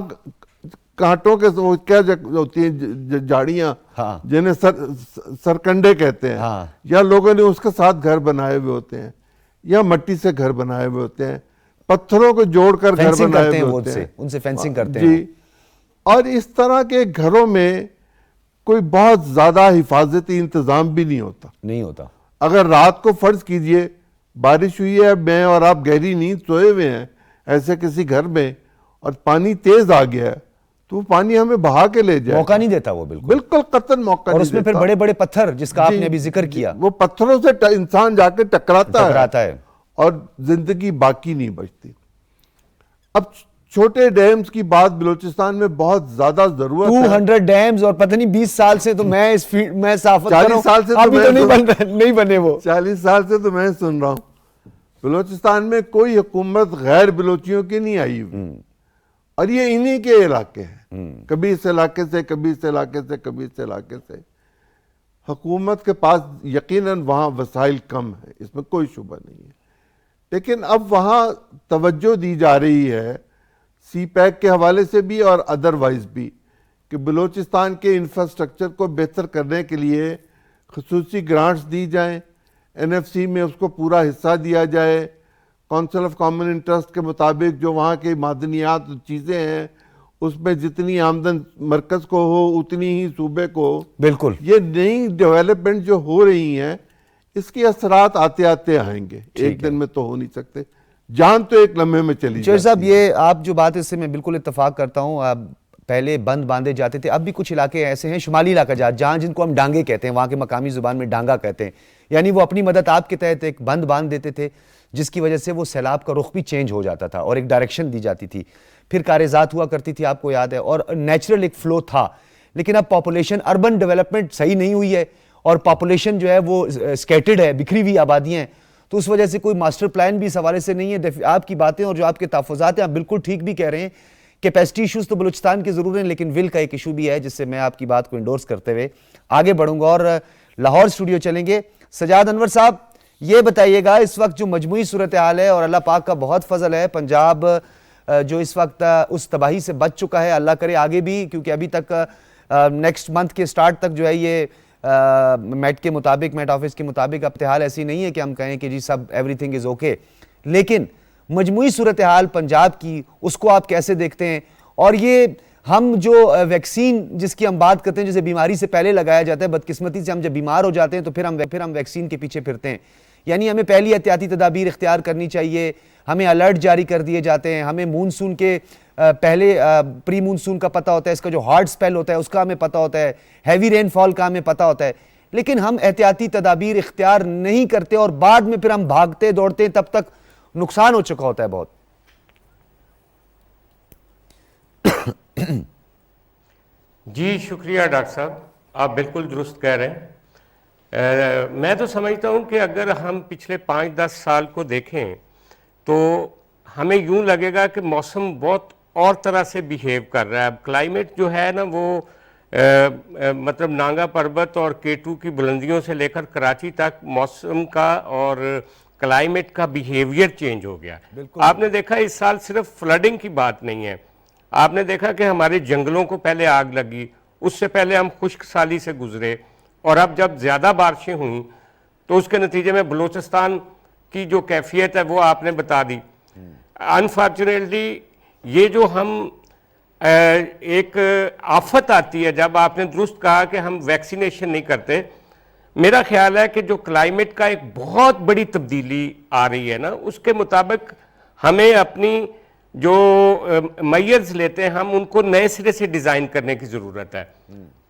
کانٹوں کے کیا ہوتی ہیں جھاڑیاں ہاں، جنہیں سرکنڈے کہتے ہیں، ہاں، یا لوگوں نے اس کے ساتھ گھر بنائے ہوئے ہوتے ہیں، یا مٹی سے گھر بنائے ہوئے ہوتے ہیں، پتھروں کو جوڑ کر گھر فینسنگ بنائے کرتے ہیں ہوئے وہ ہوتے ہیں، ان سے فینسنگ کرتے ہیں۔ جی۔ اور اس طرح کے گھروں میں کوئی بہت زیادہ حفاظتی انتظام بھی نہیں ہوتا۔ نہیں ہوتا۔ اگر رات کو فرض کیجئے بارش ہوئی ہے، میں اور آپ گہری نیند سوئے ہوئے ہیں ایسے کسی گھر میں، اور پانی تیز آ گیا ہے تو وہ پانی ہمیں بہا کے لے جائے، موقع نہیں دیتا وہ، بالکل۔ بالکل قطعاً موقع اور نہیں اس میں پھر دیتا۔ بڑے بڑے پتھر جس کا آپ جی، نے ابھی ذکر کیا، وہ پتھروں سے انسان جا کے ٹکراتا ہے اور زندگی باقی نہیں بچتی۔ اب چھوٹے ڈیمز کی بات بلوچستان میں بہت زیادہ ضرورت ہے۔ 200 ڈیمز، اور پتہ نہیں 20 سال سے تو میں اس فیلڈ میں صافت کر رہا 40 ہوں، سال سے تو ابھی تو میں نہیں بنے وہ۔ 40 سال سے تو میں سن رہا ہوں بلوچستان میں کوئی حکومت غیر بلوچیوں کی نہیں آئی ہوئی، اور یہ انہی کے علاقے ہیں، کبھی اس علاقے سے، کبھی اس علاقے سے، کبھی اس علاقے سے۔ حکومت کے پاس یقیناً وہاں وسائل کم ہیں، اس میں کوئی شبہ نہیں ہے، لیکن اب وہاں توجہ دی جا رہی ہے سی پیک کے حوالے سے بھی اور ادروائز بھی، کہ بلوچستان کے انفراسٹرکچر کو بہتر کرنے کے لیے خصوصی گرانٹس دی جائیں، NFC میں اس کو پورا حصہ دیا جائے، کونسل آف کامن انٹرسٹ کے مطابق جو وہاں کے معدنیات چیزیں ہیں اس میں جتنی آمدن مرکز کو ہو اتنی ہی صوبے کو ہو۔ بالکل۔ یہ نئی ڈیولپمنٹ جو ہو رہی ہیں اس کے اثرات آتے آتے آئیں گے، ایک دن میں تو ہو نہیں سکتے، جان تو ایک لمحے میں چلی شیر جاتی صاحب، یہ آپ جو بات اس سے میں بالکل اتفاق کرتا ہوں، پہلے بند باندھے جاتے تھے، اب بھی کچھ علاقے ایسے ہیں شمالی علاقہ جہاں جن کو ہم ڈانگے کہتے ہیں، وہاں کے مقامی زبان میں ڈانگا کہتے ہیں، یعنی وہ اپنی مدد آپ کے تحت ایک بند باندھ دیتے تھے جس کی وجہ سے وہ سیلاب کا رخ بھی چینج ہو جاتا تھا اور ایک ڈائریکشن دی جاتی تھی۔ پھر کارزات ہوا کرتی تھی آپ کو یاد ہے, اور نیچرل ایک فلو تھا. لیکن اب پاپولیشن اربن ڈیولپمنٹ صحیح نہیں ہوئی ہے اور پاپولیشن جو ہے وہ اسکیٹرڈ ہے, بکھری ہوئی آبادیاں ہیں, تو اس وجہ سے کوئی ماسٹر پلان بھی اس حوالے سے نہیں ہے. آپ کی باتیں اور جو آپ کے تحفظات ہیں آپ بالکل ٹھیک بھی کہہ رہے ہیں, کیپیسٹی ایشوز تو بلوچستان کے ضرور ہیں, لیکن ول کا ایک ایشو بھی ہے جس سے میں آپ کی بات کو انڈورس کرتے ہوئے آگے بڑھوں گا اور لاہور اسٹوڈیو چلیں گے. سجاد انور صاحب, یہ بتائیے گا اس وقت جو مجموعی صورتحال ہے, اور اللہ پاک کا بہت فضل ہے, پنجاب جو اس وقت اس تباہی سے بچ چکا ہے, اللہ کرے آگے بھی, کیونکہ ابھی تک نیکسٹ منتھ کے سٹارٹ تک جو ہے یہ میٹ آفس کے مطابق ابتحال ایسی نہیں ہے کہ ہم کہیں کہ جی سب ایوری تھنگ از اوکے, لیکن مجموعی صورتحال پنجاب کی اس کو آپ کیسے دیکھتے ہیں؟ اور یہ ہم جو ویکسین جس کی ہم بات کرتے ہیں جسے بیماری سے پہلے لگایا جاتا ہے, بدقسمتی سے ہم جب بیمار ہو جاتے ہیں تو پھر ہم ویکسین کے پیچھے پھرتے ہیں. یعنی ہمیں پہلی احتیاطی تدابیر اختیار کرنی چاہیے, ہمیں الرٹ جاری کر دیے جاتے ہیں, ہمیں مونسون کے پہلے پری مونسون کا پتہ ہوتا ہے, اس کا جو ہارڈ سپیل ہوتا ہے اس کا ہمیں پتہ ہوتا ہے, ہیوی رین فال کا ہمیں پتہ ہوتا ہے, لیکن ہم احتیاطی تدابیر اختیار نہیں کرتے اور بعد میں پھر ہم بھاگتے دوڑتے ہیں, تب تک نقصان ہو چکا ہوتا ہے بہت. جی شکریہ ڈاکٹر صاحب, آپ بالکل درست کہہ رہے ہیں. میں تو سمجھتا ہوں کہ اگر ہم پچھلے 5-10 سال کو دیکھیں تو ہمیں یوں لگے گا کہ موسم بہت اور طرح سے بیہیو کر رہا ہے. اب کلائمیٹ جو ہے نا وہ مطلب نانگا پربت اور K2 کی بلندیوں سے لے کر کراچی تک موسم کا اور کلائمیٹ کا بیہیویئر چینج ہو گیا. آپ نے دیکھا اس سال صرف فلڈنگ کی بات نہیں ہے, آپ نے دیکھا کہ ہمارے جنگلوں کو پہلے آگ لگی, اس سے پہلے ہم خشک سالی سے گزرے, اور اب جب زیادہ بارشیں ہوئیں تو اس کے نتیجے میں بلوچستان کی جو کیفیت ہے وہ آپ نے بتا دی. انفارچونیٹلی یہ جو ہم ایک آفت آتی ہے جب آپ نے درست کہا کہ ہم ویکسینیشن نہیں کرتے, میرا خیال ہے کہ جو کلائمیٹ کا ایک بہت بڑی تبدیلی آ رہی ہے نا, اس کے مطابق ہمیں اپنی جو میئرز لیتے ہیں ہم ان کو نئے سرے سے ڈیزائن کرنے کی ضرورت ہے.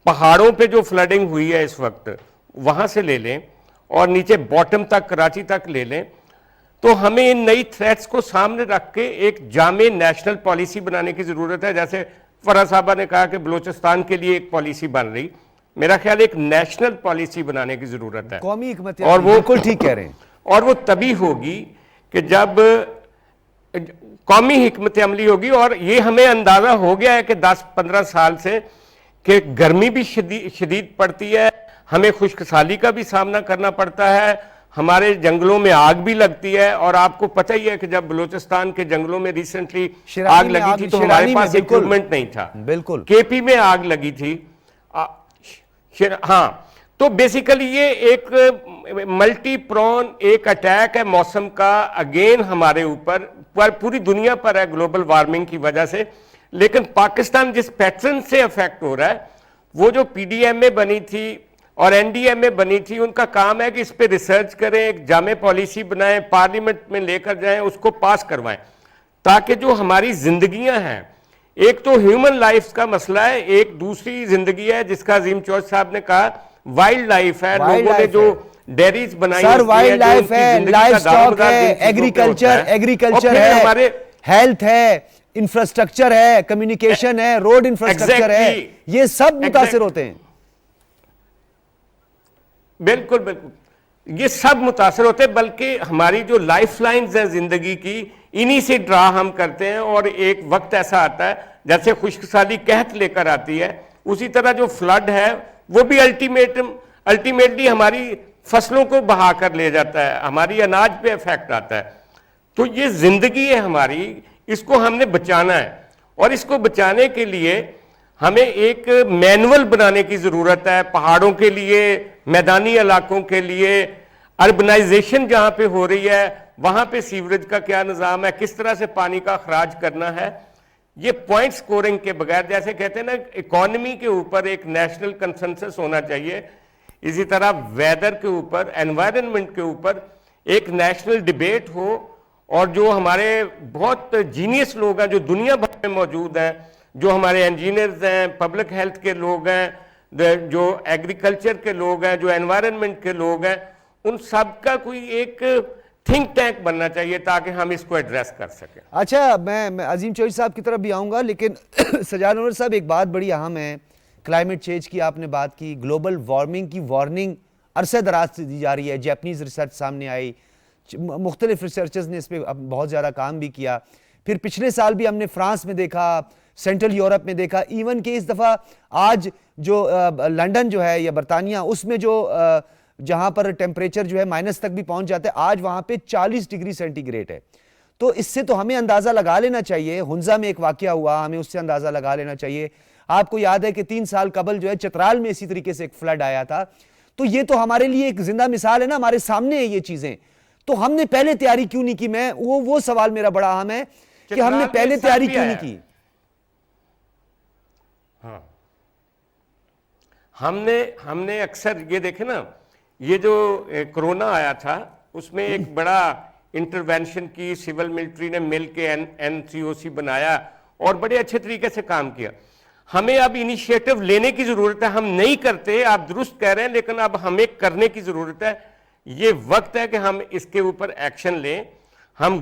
پہاڑوں پہ جو فلڈنگ ہوئی ہے اس وقت وہاں سے لے لیں اور نیچے باٹم تک کراچی تک لے لیں, تو ہمیں ان نئی تھریٹس کو سامنے رکھ کے ایک جامع نیشنل پالیسی بنانے کی ضرورت ہے. جیسے فرح صاحبہ نے کہا کہ بلوچستان کے لیے ایک پالیسی بن رہی, میرا خیال ایک نیشنل پالیسی بنانے کی ضرورت ہے, قومی حکمت اور وہ بالکل ٹھیک کہہ رہے ہیں, اور وہ تبھی ہوگی کہ جب قومی حکمت عملی ہوگی. اور یہ ہمیں اندازہ ہو گیا ہے کہ 10-15 سال سے کہ گرمی بھی شدید پڑتی ہے, ہمیں خشک سالی کا بھی سامنا کرنا پڑتا ہے, ہمارے جنگلوں میں آگ بھی لگتی ہے. اور آپ کو پتہ ہی ہے کہ جب بلوچستان کے جنگلوں میں ریسنٹلی آگ لگی تھی تو ہمارے پاس ایکوپمنٹ نہیں تھا, بالکل KP میں آگ لگی تھی. ہاں, تو بیسیکلی یہ ایک ملٹی پرون ایک اٹیک ہے موسم کا اگین ہمارے اوپر, پوری دنیا پر ہے گلوبل وارمنگ کی وجہ سے. لیکن پاکستان جس پیٹرن سے افیکٹ ہو رہا ہے, وہ جو PDMA بنی تھی اور NDMA بنی تھی, ان کا کام ہے کہ اس پہ ریسرچ کریں, ایک جامع پالیسی بنائیں, پارلیمنٹ میں لے کر جائیں, اس کو پاس کروائیں, تاکہ جو ہماری زندگیاں ہیں, ایک تو ہیومن لائف کا مسئلہ ہے, ایک دوسری زندگی ہے جس کا عظیم چوہد صاحب نے کہا وائلڈ لائف ہے. لوگوں نے جو ڈیریز بنائی سر, وائلڈ لائف ہے, لائف سٹاک ہے, ایگریکلچر ہے, ہیلتھ ہے, انفراسٹرکچر ہے, کمیونیکیشن ہے, روڈ انفراسٹرکچر ہے, یہ سب متاثر ہوتے ہیں. بالکل بالکل, یہ سب متاثر ہوتے ہیں, بلکہ ہماری جو لائف لائنز ہیں زندگی کی, انہی سے ڈرا ہم کرتے ہیں. اور ایک وقت ایسا آتا ہے جیسے خشک سالی قحط لے کر آتی ہے, اسی طرح جو فلڈ ہے وہ بھی الٹیمیٹلی ہماری فصلوں کو بہا کر لے جاتا ہے, ہماری اناج پہ افیکٹ آتا ہے. تو یہ زندگی ہے ہماری, اس کو ہم نے بچانا ہے, اور اس کو بچانے کے لیے ہمیں ایک مینول بنانے کی ضرورت ہے. پہاڑوں کے لیے, میدانی علاقوں کے لیے, اربنائزیشن جہاں پہ ہو رہی ہے وہاں پہ سیوریج کا کیا نظام ہے, کس طرح سے پانی کا اخراج کرنا ہے. یہ پوائنٹ سکورنگ کے بغیر, جیسے کہتے ہیں نا اکانومی کے اوپر ایک نیشنل کنسنسس ہونا چاہیے, اسی طرح ویدر کے اوپر, انوائرنمنٹ کے اوپر ایک نیشنل ڈیبیٹ ہو. اور جو ہمارے بہت جینیس لوگ ہیں جو دنیا بھر میں موجود ہیں, جو ہمارے انجینئرز ہیں, پبلک ہیلتھ کے لوگ ہیں, جو ایگریکلچر کے لوگ ہیں, جو انوائرنمنٹ کے لوگ ہیں, ان سب کا کوئی ایک تھنک ٹینک بننا چاہیے تاکہ ہم اس کو ایڈریس کر سکیں. اچھا میں عظیم چودھری صاحب کی طرف بھی آؤں گا، لیکن سجاد انور صاحب ایک بات بڑی اہم ہے، کلائمیٹ چینج کی آپ نے بات کی، گلوبل وارمنگ کی وارننگ عرصہ دراز سے دی جا رہی ہے، جیپنیز ریسرچ سامنے آئی، مختلف ریسرچرز نے اس پہ بہت زیادہ کام بھی کیا، پھر پچھلے سال بھی ہم نے فرانس میں دیکھا، سینٹرل یورپ میں دیکھا، ایون کہ اس دفعہ آج جو لنڈن جو ہے یا برطانیہ، اس میں جو جہاں پر ٹیمپریچر جو ہے مائنس تک بھی پہنچ جاتا ہے، آج وہاں پہ 40 ڈگری سینٹی گریڈ ہے. تو اس سے تو ہمیں اندازہ لگا لینا چاہیے، ہنزا میں ایک واقعہ ہوا، ہمیں اس سے اندازہ لگا لینا چاہیے. آپ کو یاد ہے کہ 3 سال قبل جو ہے چترال میں اسی طریقے سے ایک فلڈ آیا تھا. تو یہ تو ہمارے لیے ایک زندہ مثال ہے نا، ہمارے سامنے ہے یہ چیزیں. تو ہم نے پہلے تیاری کیوں نہیں کی؟ وہ سوال میرا بڑا اہم ہے کہ ہم نے پہلے تیاری کیوں نہیں کی؟ ہاں ہم نے اکثر یہ دیکھے نا، یہ جو کرونا آیا تھا اس میں ایک بڑا انٹروینشن کی، سول ملٹری نے مل کے NCOC بنایا اور بڑے اچھے طریقے سے کام کیا. ہمیں اب انیشیٹو لینے کی ضرورت ہے، ہم نہیں کرتے، آپ درست کہہ رہے ہیں، لیکن اب ہمیں کرنے کی ضرورت ہے. یہ وقت ہے کہ ہم اس کے اوپر ایکشن لیں. ہم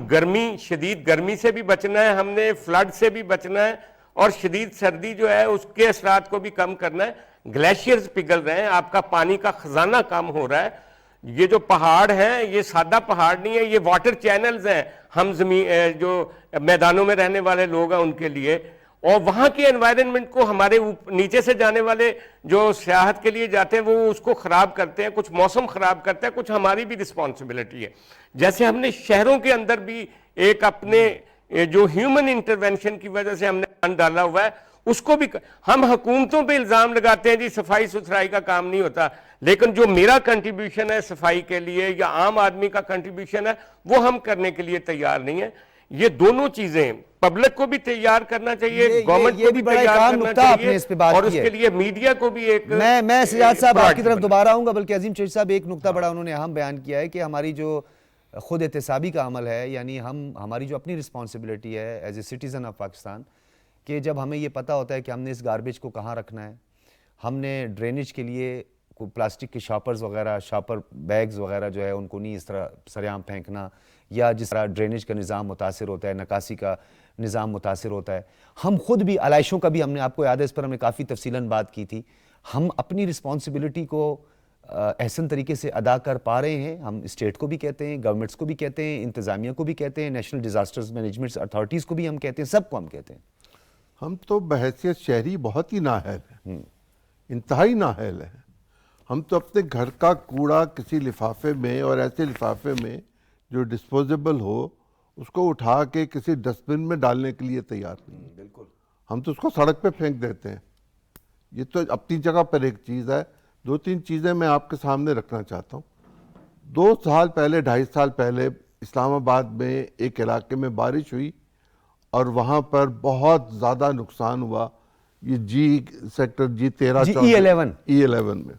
شدید گرمی سے بھی بچنا ہے، ہم نے فلڈ سے بھی بچنا ہے، اور شدید سردی جو ہے اس کے اثرات کو بھی کم کرنا ہے. گلیشیئرز پگھل رہے ہیں، آپ کا پانی کا خزانہ کم ہو رہا ہے. یہ جو پہاڑ ہیں یہ سادہ پہاڑ نہیں ہے، یہ واٹر چینلز ہیں ہم جو میدانوں میں رہنے والے لوگ ہیں ان کے لیے. اور وہاں کے انوائرنمنٹ کو ہمارے نیچے سے جانے والے جو سیاحت کے لیے جاتے ہیں وہ اس کو خراب کرتے ہیں، کچھ موسم خراب کرتے ہیں، کچھ ہماری بھی رسپانسبلٹی ہے. جیسے ہم نے شہروں کے اندر بھی ایک اپنے جو ہیومن انٹرونشن کی وجہ سے ہم نے بند ڈالا ہوا ہے، اس کو بھی ہم حکومتوں پہ الزام لگاتے ہیں جی صفائی ستھرائی کا کام نہیں ہوتا، لیکن جو میرا کنٹریبیوشن ہے صفائی کے لیے یا عام آدمی کا کنٹریبیوشن ہے وہ ہم کرنے کے لیے تیار نہیں ہیں. یہ دونوں چیزیں پبلک کو بھی تیار کرنا چاہیے، گورنمنٹ کو بھی تیار کرنا چاہیے، اور اس کے لیے میڈیا کو بھی ایک. میں سجاد صاحب آپ کی طرف دوبارہ آؤں گا، بلکہ عظیم چودھری صاحب ایک نقطہ بڑا انہوں نے اہم بیان کیا ہے کہ ہماری جو خود احتسابی کا عمل ہے، یعنی ہماری جو اپنی رسپانسبلٹی ہے as a citizen of Pakistan, کہ جب ہمیں یہ پتہ ہوتا ہے کہ ہم نے اس گاربیج کو کہاں رکھنا ہے، ہم نے ڈرینیج کے لیے پلاسٹک کے شاپرز وغیرہ، شاپر بیگز وغیرہ جو ہے ان کو نہیں اس طرح سریعام پھینکنا، یا جس طرح ڈرینیج کا نظام متاثر ہوتا ہے، نکاسی کا نظام متاثر ہوتا ہے. ہم خود بھی علائشوں کا بھی، ہم نے آپ کو یاد ہے اس پر ہم نے کافی تفصیلاً بات کی تھی. ہم اپنی رسپانسبلٹی کو احسن طریقے سے ادا کر پا رہے ہیں. ہم اسٹیٹ کو بھی کہتے ہیں، گورنمنٹس کو بھی کہتے ہیں، انتظامیہ کو بھی کہتے ہیں، نیشنل ڈیزاسٹرز مینجمنٹ اتھارٹیز کو بھی ہم کہتے ہیں، سب کو ہم کہتے ہیں. ہم تو بحیثیت شہری بہت ہی نااہل ہیں، انتہائی نااہل ہیں. ہم تو اپنے گھر کا کوڑا کسی لفافے میں، اور ایسے لفافے میں جو ڈسپوزیبل ہو، اس کو اٹھا کے کسی ڈسٹ بن میں ڈالنے کے لیے تیار نہیں. بالکل ہم تو اس کو سڑک پہ پھینک دیتے ہیں. یہ تو اپنی جگہ پر ایک چیز ہے. 2-3 چیزیں میں آپ کے سامنے رکھنا چاہتا ہوں. 2 سال پہلے، 2.5 سال پہلے اسلام آباد میں ایک علاقے میں بارش ہوئی اور وہاں پر بہت زیادہ نقصان ہوا. یہ سیکٹر G13 E11 میں.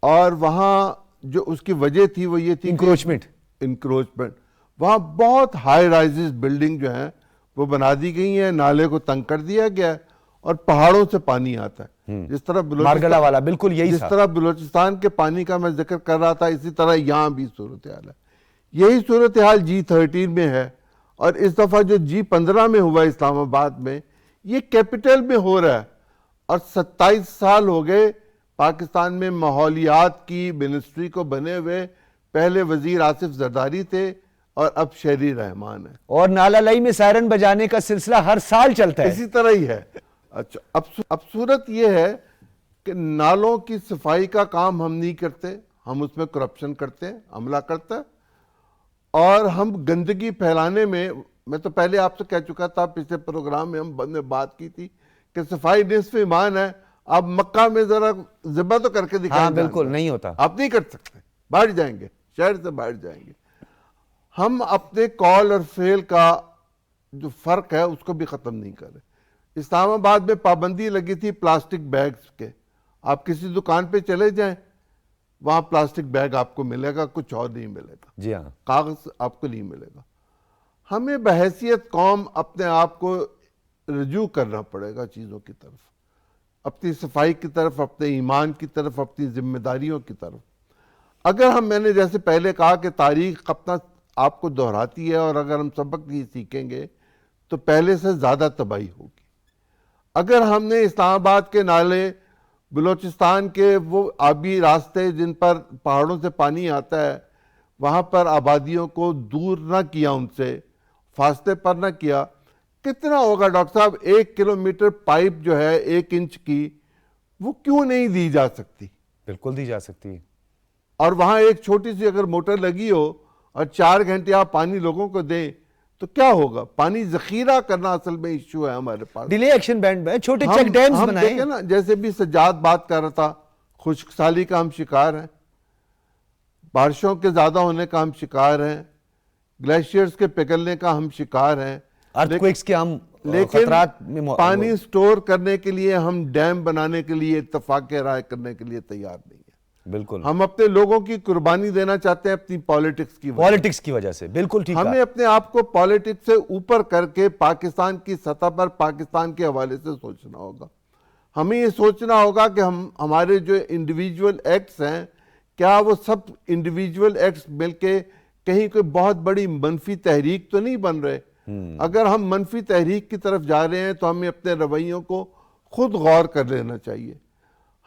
اور وہاں جو اس کی وجہ تھی وہ یہ تھی انکروچمنٹ. وہاں بہت ہائی رائزز بلڈنگ جو ہیں وہ بنا دی گئی ہیں، نالے کو تنگ کر دیا گیا ہے اور پہاڑوں سے پانی آتا ہے. جس طرح مارگلا والا بالکل یہی، جس طرح بلوچستان کے پانی کا میں ذکر کر رہا تھا، اسی طرح یہاں بھی صورتحال ہے. یہی صورتحال G13 میں ہے، اور اس دفعہ جو G15 میں ہوا اسلام آباد میں، یہ کیپٹل میں ہو رہا ہے. اور 27 سال ہو گئے پاکستان میں ماحولیات کی منسٹری کو بنے ہوئے. پہلے وزیر آصف زرداری تھے اور اب شہری رحمان ہے، اور نالا لائی میں سائرن بجانے کا سلسلہ ہر سال چلتا ہے. اسی طرح ہی ہے. اچھا اب صورت یہ ہے کہ نالوں کی صفائی کا کام ہم نہیں کرتے، ہم اس میں کرپشن کرتے ہیں، عملہ کرتا ہے. اور ہم گندگی پھیلانے میں تو پہلے آپ سے کہہ چکا تھا، پچھلے پروگرام میں ہم نے بات کی تھی کہ صفائی نصف ایمان ہے. آپ مکہ میں ذرا ذبح تو کر کے دکھائیں. ہاں بالکل نہیں ہوتا، آپ نہیں کر سکتے، باہر جائیں گے، شہر سے باہر جائیں گے. ہم اپنے کال اور فعل کا جو فرق ہے اس کو بھی ختم نہیں کر رہے. اسلام آباد میں پابندی لگی تھی پلاسٹک بیگز کے. آپ کسی دکان پہ چلے جائیں، وہاں پلاسٹک بیگ آپ کو ملے گا، کچھ اور نہیں ملے گا. جی ہاں، کاغذ آپ کو نہیں ملے گا. ہمیں بحیثیت قوم اپنے آپ کو رجوع کرنا پڑے گا چیزوں کی طرف، اپنی صفائی کی طرف، اپنے ایمان کی طرف، اپنی ذمہ داریوں کی طرف. اگر میں نے جیسے پہلے کہا کہ تاریخ آپ کو دہراتی ہے، اور اگر ہم سبق نہیں سیکھیں گے تو پہلے سے زیادہ تباہی ہوگی۔ اگر ہم نے اسلام آباد کے نالے، بلوچستان کے وہ آبی راستے جن پر پہاڑوں سے پانی آتا ہے، وہاں پر آبادیوں کو دور نہ کیا، ان سے فاصلے پر نہ کیا، کتنا ہوگا ڈاکٹر صاحب؟ 1 کلومیٹر پائپ جو ہے 1 انچ کی، وہ کیوں نہیں دی جا سکتی؟ بالکل دی جا سکتی ہے۔ اور وہاں ایک چھوٹی سی اگر موٹر لگی ہو اور 4 گھنٹے آپ پانی لوگوں کو دیں تو کیا ہوگا؟ پانی ذخیرہ کرنا اصل میں ایشو ہے ہمارے پاس۔ ڈیلے ایکشن بینڈ میں چھوٹے چیک ڈیمز ہم بنائیں۔ دیکھیں نا، جیسے بھی سجاد بات کر رہا تھا، خشک سالی کا ہم شکار ہیں، بارشوں کے زیادہ ہونے کا ہم شکار ہیں، گلیشیئرز کے پگھلنے کا ہم شکار ہیں، ارتھکویکس کے ہم لیکن خطرات میں پانی سٹور کرنے کے لیے ہم ڈیم بنانے کے لیے اتفاق رائے کرنے کے لیے تیار نہیں ہیں۔ بالکل ہم اپنے لوگوں کی قربانی دینا چاہتے ہیں اپنی پالیٹکس کی وجہ سے۔ پالیٹکس کی وجہ سے، بالکل ٹھیک ہمیں ہے۔ اپنے آپ کو پالیٹکس سے اوپر کر کے پاکستان کی سطح پر پاکستان کے حوالے سے سوچنا ہوگا۔ ہمیں یہ سوچنا ہوگا کہ ہمارے جو انڈیویجول ایکٹس ہیں، کیا وہ سب انڈیویجول ایکٹس مل کے کہیں کوئی بہت بڑی منفی تحریک تو نہیں بن رہے؟ اگر ہم منفی تحریک کی طرف جا رہے ہیں تو ہمیں اپنے رویوں کو خود غور کر لینا چاہیے۔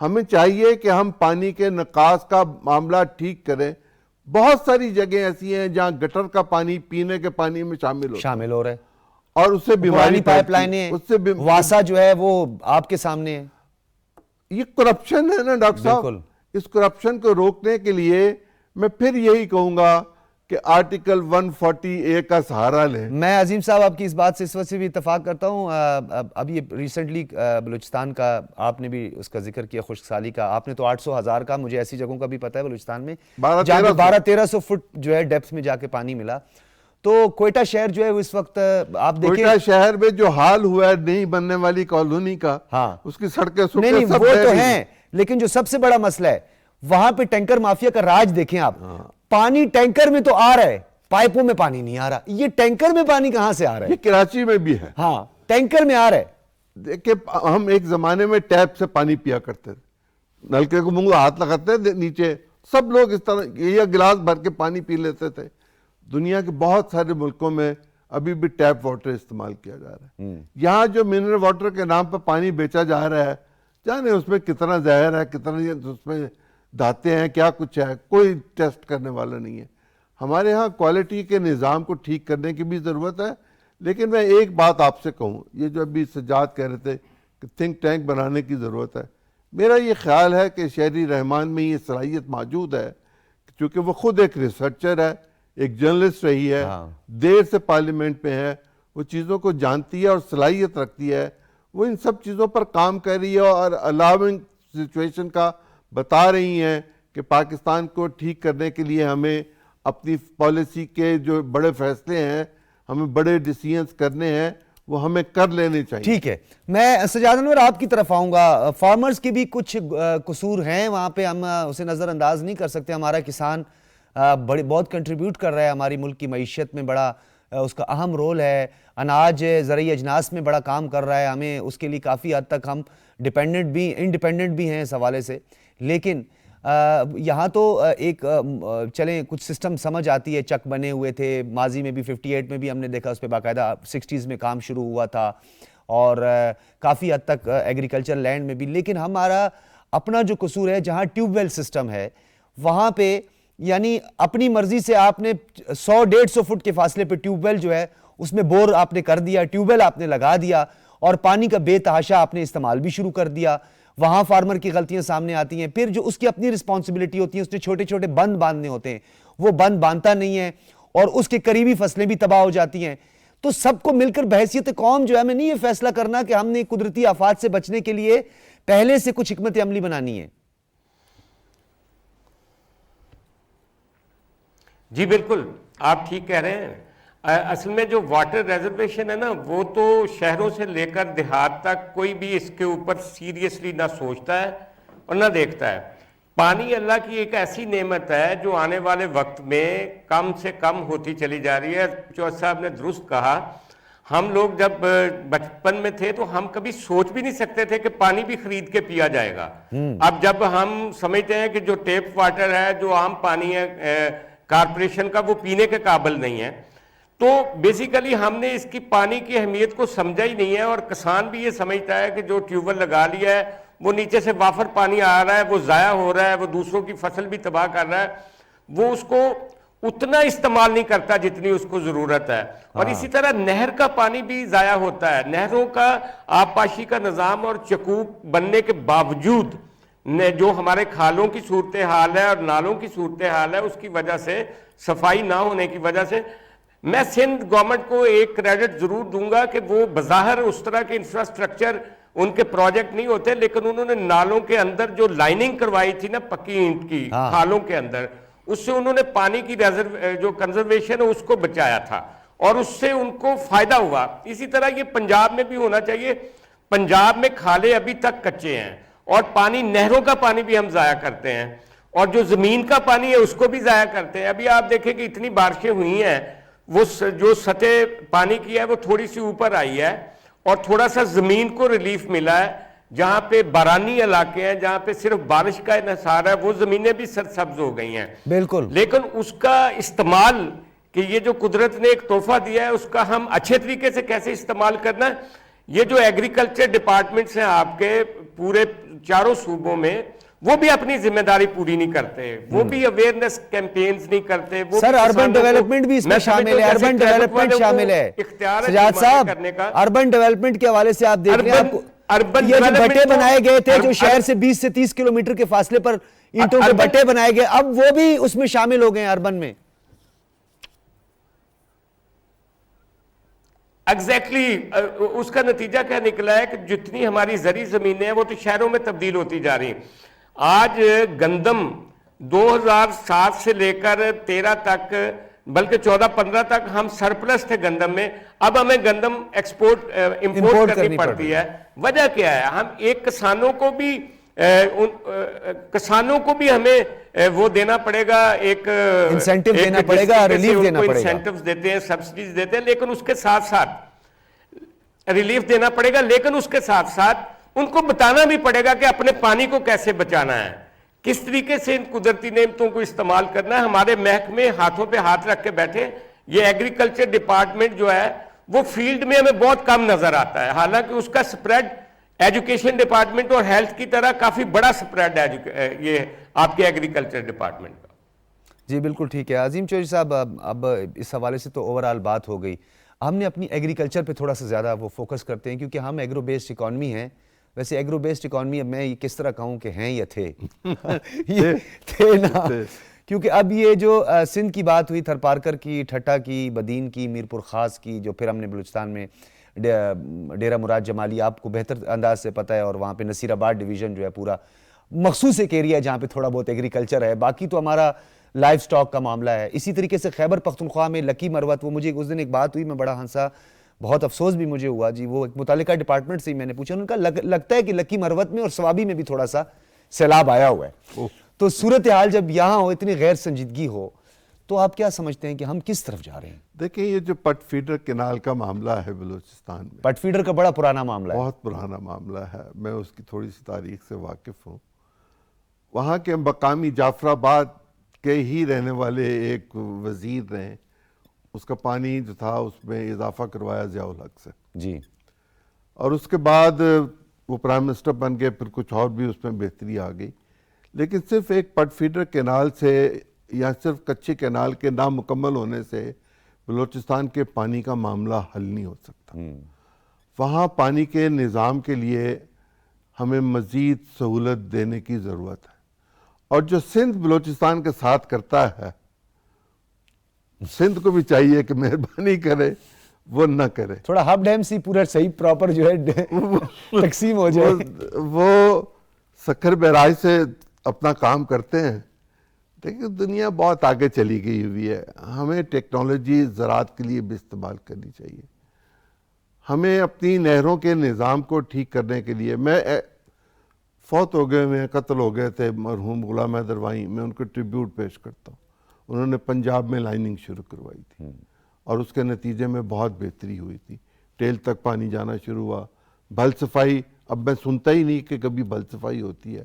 ہمیں چاہیے کہ ہم پانی کے نکاس کا معاملہ ٹھیک کریں۔ بہت ساری جگہیں ایسی ہیں جہاں گٹر کا پانی پینے کے پانی میں شامل ہو رہے ہیں، اور اس سے بیماری پرانی پائپ لائنیں، واسا جو ہے وہ آپ کے سامنے ہے۔ یہ کرپشن ہے نا ڈاکٹر صاحب۔ بالکل۔ اس کرپشن کو روکنے کے لیے میں پھر یہی کہوں گا کہ آرٹیکل 140A کا سہارا لیں۔ میں عظیم صاحب آپ کی اس بات سے اس وقت سے بھی اتفاق کرتا ہوں۔ ابھی ریسنٹلی بلوچستان کا آپ نے بھی اس کا ذکر کیا، خشک سالی کا۔ آپ نے تو 800,000 کا، مجھے ایسی جگہوں کا بھی پتہ ہے بلوچستان میں جہاں 1200-1300 فٹ جو ہے ڈیپتھ میں جا کے پانی ملا۔ تو کوئٹہ شہر جو ہے وہ اس وقت آپ دیکھیں، کوئٹہ شہر میں جو حال ہوا ہے نہیں بننے والی کالونی کا، اس کی سڑکیں نہیں وہ تو ہیں، لیکن جو سب سے بڑا مسئلہ ہے وہاں پہ ٹینکر مافیا کا راج دیکھیں آپ۔ پانی ٹینکر میں تو آ رہا ہے، پائپوں میں پانی نہیں آ رہا۔ یہ ٹینکر میں پانی کہاں سے آ رہا ہے؟ یہ کراچی میں بھی ہے۔ ہاں، ٹینکر میں آ رہا ہے۔ دیکھیں، ہم ایک زمانے میں ٹیپ سے پانی پیا کرتے تھے، نلکے کو منہ ہاتھ لگاتے تھے نیچے، سب لوگ اس طرح یہ گلاس بھر کے پانی پی لیتے تھے۔ دنیا کے بہت سارے ملکوں میں ابھی بھی ٹیپ واٹر استعمال کیا جا رہا ہے۔ یہاں جو منرل واٹر کے نام پر پانی بیچا جا رہا ہے، جانے اس میں کتنا زہر ہے، کتنا اس میں دھاتے ہیں، کیا کچھ ہے، کوئی ٹیسٹ کرنے والا نہیں ہے۔ ہمارے ہاں کوالٹی کے نظام کو ٹھیک کرنے کی بھی ضرورت ہے۔ لیکن میں ایک بات آپ سے کہوں، یہ جو ابھی سجاد کہہ رہے تھے کہ تھنک ٹینک بنانے کی ضرورت ہے، میرا یہ خیال ہے کہ شہری رحمان میں یہ صلاحیت موجود ہے، چونکہ وہ خود ایک ریسرچر ہے، ایک جرنلسٹ رہی ہے، دیر سے پارلیمنٹ میں ہے، وہ چیزوں کو جانتی ہے اور صلاحیت رکھتی ہے، وہ ان سب چیزوں پر کام کر رہی ہے اور الارمنگ سچویشن کا بتا رہی ہیں کہ پاکستان کو ٹھیک کرنے کے لیے ہمیں اپنی پالیسی کے جو بڑے فیصلے ہیں، ہمیں بڑے ڈیسیژنز کرنے ہیں، وہ ہمیں کر لینے چاہیے۔ ٹھیک ہے، میں سجاد انور آپ کی طرف آؤں گا۔ فارمرز کے بھی کچھ قصور ہیں وہاں پہ، ہم اسے نظر انداز نہیں کر سکتے۔ ہمارا کسان بہت کنٹریبیوٹ کر رہا ہے ہماری ملک کی معیشت میں، بڑا اس کا اہم رول ہے، اناج زرعی اجناس میں بڑا کام کر رہا ہے، ہمیں اس کے لیے کافی حد تک ہم انڈیپینڈنٹ بھی ہیں اس حوالے سے۔ لیکن یہاں تو ایک چلیں کچھ سسٹم سمجھ آتی ہے، چک بنے ہوئے تھے، ماضی میں بھی 58 میں بھی ہم نے دیکھا، اس پہ باقاعدہ 60s میں کام شروع ہوا تھا، اور کافی حد تک ایگریکلچر لینڈ میں بھی۔ لیکن ہمارا اپنا جو قصور ہے، جہاں ٹیوب ویل سسٹم ہے وہاں پہ یعنی اپنی مرضی سے آپ نے 100-150 فٹ کے فاصلے پہ ٹیوب ویل جو ہے اس میں بور آپ نے کر دیا، ٹیوب ویل آپ نے لگا دیا، اور پانی کا بے تحاشا آپ نے استعمال بھی شروع کر دیا۔ وہاں فارمر کی غلطیاں سامنے آتی ہیں، پھر جو اس کی اپنی رسپانسبلٹی ہوتی ہے، اس نے چھوٹے چھوٹے بند باندھنے ہوتے ہیں، وہ بند باندھتا نہیں ہے اور اس کے قریبی فصلیں بھی تباہ ہو جاتی ہیں۔ تو سب کو مل کر بحیثیت قوم جو ہے، ہمیں نہیں یہ فیصلہ کرنا کہ ہم نے قدرتی آفات سے بچنے کے لیے پہلے سے کچھ حکمت عملی بنانی ہے۔ جی بالکل، آپ ٹھیک کہہ رہے ہیں۔ اصل میں جو واٹر ریزرویشن ہے نا، وہ تو شہروں سے لے کر دیہات تک کوئی بھی اس کے اوپر سیریسلی نہ سوچتا ہے اور نہ دیکھتا ہے۔ پانی اللہ کی ایک ایسی نعمت ہے جو آنے والے وقت میں کم سے کم ہوتی چلی جا رہی ہے۔ چوہدری صاحب نے درست کہا، ہم لوگ جب بچپن میں تھے تو ہم کبھی سوچ بھی نہیں سکتے تھے کہ پانی بھی خرید کے پیا جائے گا۔ اب جب ہم سمجھتے ہیں کہ جو ٹیپ واٹر ہے، جو عام پانی ہے کارپوریشن کا وہ پینے کے قابل نہیں ہے. تو بیسیکلی ہم نے اس کی پانی کی اہمیت کو سمجھا ہی نہیں ہے, اور کسان بھی یہ سمجھتا ہے کہ جو ٹیوب ویل لگا لیا ہے وہ نیچے سے وافر پانی آ رہا ہے, وہ ضائع ہو رہا ہے, وہ دوسروں کی فصل بھی تباہ کر رہا ہے, وہ اس کو اتنا استعمال نہیں کرتا جتنی اس کو ضرورت ہے. اور اسی طرح نہر کا پانی بھی ضائع ہوتا ہے. نہروں کا آبپاشی کا نظام اور چکوک بننے کے باوجود جو ہمارے کھالوں کی صورتحال ہے اور نالوں کی صورتحال ہے, اس کی وجہ سے, صفائی نہ ہونے کی وجہ سے, میں سندھ گورنمنٹ کو ایک کریڈٹ ضرور دوں گا کہ وہ بظاہر اس طرح کے انفراسٹرکچر ان کے پروجیکٹ نہیں ہوتے, لیکن انہوں نے نالوں کے اندر جو لائننگ کروائی تھی نا پکی اینٹ کی کھالوں کے اندر, اس سے انہوں نے پانی کی جو کنزرویشن ہے اس کو بچایا تھا, اور اس سے ان کو فائدہ ہوا. اسی طرح یہ پنجاب میں بھی ہونا چاہیے. پنجاب میں کھالے ابھی تک کچے ہیں, اور پانی, نہروں کا پانی بھی ہم ضائع کرتے ہیں, اور جو زمین کا پانی ہے اس کو بھی ضائع کرتے ہیں. ابھی آپ دیکھیں کہ اتنی بارشیں ہوئی ہیں, وہ جو سطح پانی کی ہے وہ تھوڑی سی اوپر آئی ہے, اور تھوڑا سا زمین کو ریلیف ملا ہے. جہاں پہ بارانی علاقے ہیں, جہاں پہ صرف بارش کا انحصار ہے, وہ زمینیں بھی سرسبز ہو گئی ہیں. بالکل. لیکن اس کا استعمال, کہ یہ جو قدرت نے ایک تحفہ دیا ہے, اس کا ہم اچھے طریقے سے کیسے استعمال کرنا ہے, یہ جو ایگریکلچر ڈپارٹمنٹس ہیں آپ کے پورے چاروں صوبوں میں, وہ بھی اپنی ذمہ داری پوری نہیں کرتے, وہ بھی اویئرنیس کیمپینز نہیں کرتے. سر اربن ڈیولپمنٹ بھی اس میں شامل ہے, اربن ڈیولپمنٹ شامل ہے. سجاد صاحب, اربن ڈیولپمنٹ کے حوالے سے آپ دیکھ رہے ہیں, یہ جو بٹے بنائے گئے تھے جو شہر سے 20 سے 30 کلومیٹر کے فاصلے پر اینٹوں کے بٹے بنائے گئے, اب وہ بھی اس میں شامل ہو گئے ہیں اربن میں. ایگزیکٹلی اس کا نتیجہ کیا نکلا ہے کہ جتنی ہماری زرعی زمینیں ہیں وہ تو شہروں میں تبدیل ہوتی جا رہی ہیں. آج گندم 2007 سے لے کر 13 تک, بلکہ 14-15 تک ہم سرپلس تھے گندم میں, اب ہمیں گندم امپورٹ کرنی پڑتی ہے. وجہ کیا ہے؟ ہم ایک کسانوں کو بھی ہمیں وہ دینا پڑے گا, ایک انسینٹیو دینا پڑے گا, ریلیف دینا پڑے گا. انسینٹیوز دیتے ہیں, سبسڈیز دیتے ہیں, لیکن اس کے ساتھ ساتھ ریلیف دینا پڑے گا, لیکن اس کے ساتھ ساتھ ان کو بتانا بھی پڑے گا کہ اپنے پانی کو کیسے بچانا ہے, کس طریقے سے ان قدرتی نعمتوں کو استعمال کرنا ہے. ہمارے محکمے ہاتھوں پہ ہاتھ رکھ کے بیٹھے. یہ ایگریکلچر ڈپارٹمنٹ جو ہے وہ فیلڈ میں ہمیں بہت کم نظر آتا ہے, حالانکہ اس کا سپریڈ ایجوکیشن ڈپارٹمنٹ اور ہیلتھ کی طرح کافی بڑا سپریڈ ہے یہ آپ کے ایگریکلچر ڈپارٹمنٹ کا. جی بالکل ٹھیک ہے. عظیم چودھری صاحب, اب اس حوالے سے تو اوورآل بات ہو گئی, ہم نے اپنی ایگریکلچر پہ تھوڑا سا زیادہ وہ فوکس کرتے ہیں کیونکہ ہم ایگرو بیسڈ اکانومی ہیں. ویسے ایگرو بیسڈ اکانومی اب میں کس طرح کہوں کہ ہیں یا تھے یہ تھے نا, کیونکہ اب یہ جو سندھ کی بات ہوئی, تھرپارکر کی, ٹھٹا کی, بدین کی, میرپور خاص کی, جو پھر ہم نے بلوچستان میں ڈیرہ مراد جمالی, آپ کو بہتر انداز سے پتہ ہے, اور وہاں پہ نصیر آباد ڈویژن جو ہے پورا مخصوص ایک ایریا ہے جہاں پہ تھوڑا بہت ایگریکلچر ہے, باقی تو ہمارا لائف سٹاک کا معاملہ ہے. اسی طریقے سے خیبر پختونخوا میں لکی مروت, وہ مجھے اس دن ایک بات ہوئی, میں بڑا ہنسا, بہت افسوس بھی مجھے ہوا جی. وہ ایک متعلقہ ڈپارٹمنٹ سے ہی میں نے پوچھا, ان کا لگتا ہے کہ لکی مروت میں اور سوابی میں بھی تھوڑا سا سیلاب آیا ہوا ہے. تو صورتحال جب یہاں ہو, اتنی غیر سنجیدگی ہو, تو آپ کیا سمجھتے ہیں کہ ہم کس طرف جا رہے ہیں؟ دیکھیں, یہ جو پٹ فیڈر کینال کا معاملہ ہے بلوچستان میں, پٹ فیڈر کا بڑا پرانا معاملہ ہے, بہت پرانا معاملہ ہے. میں اس کی تھوڑی سی تاریخ سے واقف ہوں. وہاں کے مقامی جعفر آباد کے ہی رہنے والے ایک وزیر نے اس کا پانی جو تھا اس میں اضافہ کروایا ضیاء الحق سے جی, اور اس کے بعد وہ پرائم منسٹر بن گئے, پھر کچھ اور بھی اس میں بہتری آ گئی. لیکن صرف ایک پٹ فیڈر کینال سے یا صرف کچے کینال کے نامکمل ہونے سے بلوچستان کے پانی کا معاملہ حل نہیں ہو سکتا. وہاں پانی کے نظام کے لیے ہمیں مزید سہولت دینے کی ضرورت ہے, اور جو سندھ بلوچستان کے ساتھ کرتا ہے, سندھ کو بھی چاہیے کہ مہربانی کرے وہ نہ کرے. تھوڑا ہب ڈیم سی پورا صحیح پراپر جو ہے تقسیم ہو جائے. وہ سکھر بیراج سے اپنا کام کرتے ہیں. دیکھیں, دنیا بہت آگے چلی گئی ہوئی ہے, ہمیں ٹیکنالوجی زراعت کے لیے بھی استعمال کرنی چاہیے. ہمیں اپنی نہروں کے نظام کو ٹھیک کرنے کے لیے, میں فوت ہو گئے ہوئے, قتل ہو گئے تھے مرحوم غلام حیدر وائیں, میں ان کو ٹریبیوٹ پیش کرتا ہوں. انہوں نے پنجاب میں لائننگ شروع کروائی تھی, اور اس کے نتیجے میں بہت بہتری ہوئی تھی. ٹیل تک پانی جانا شروع ہوا. بھل صفائی, اب میں سنتا ہی نہیں کہ کبھی بھل صفائی ہوتی ہے.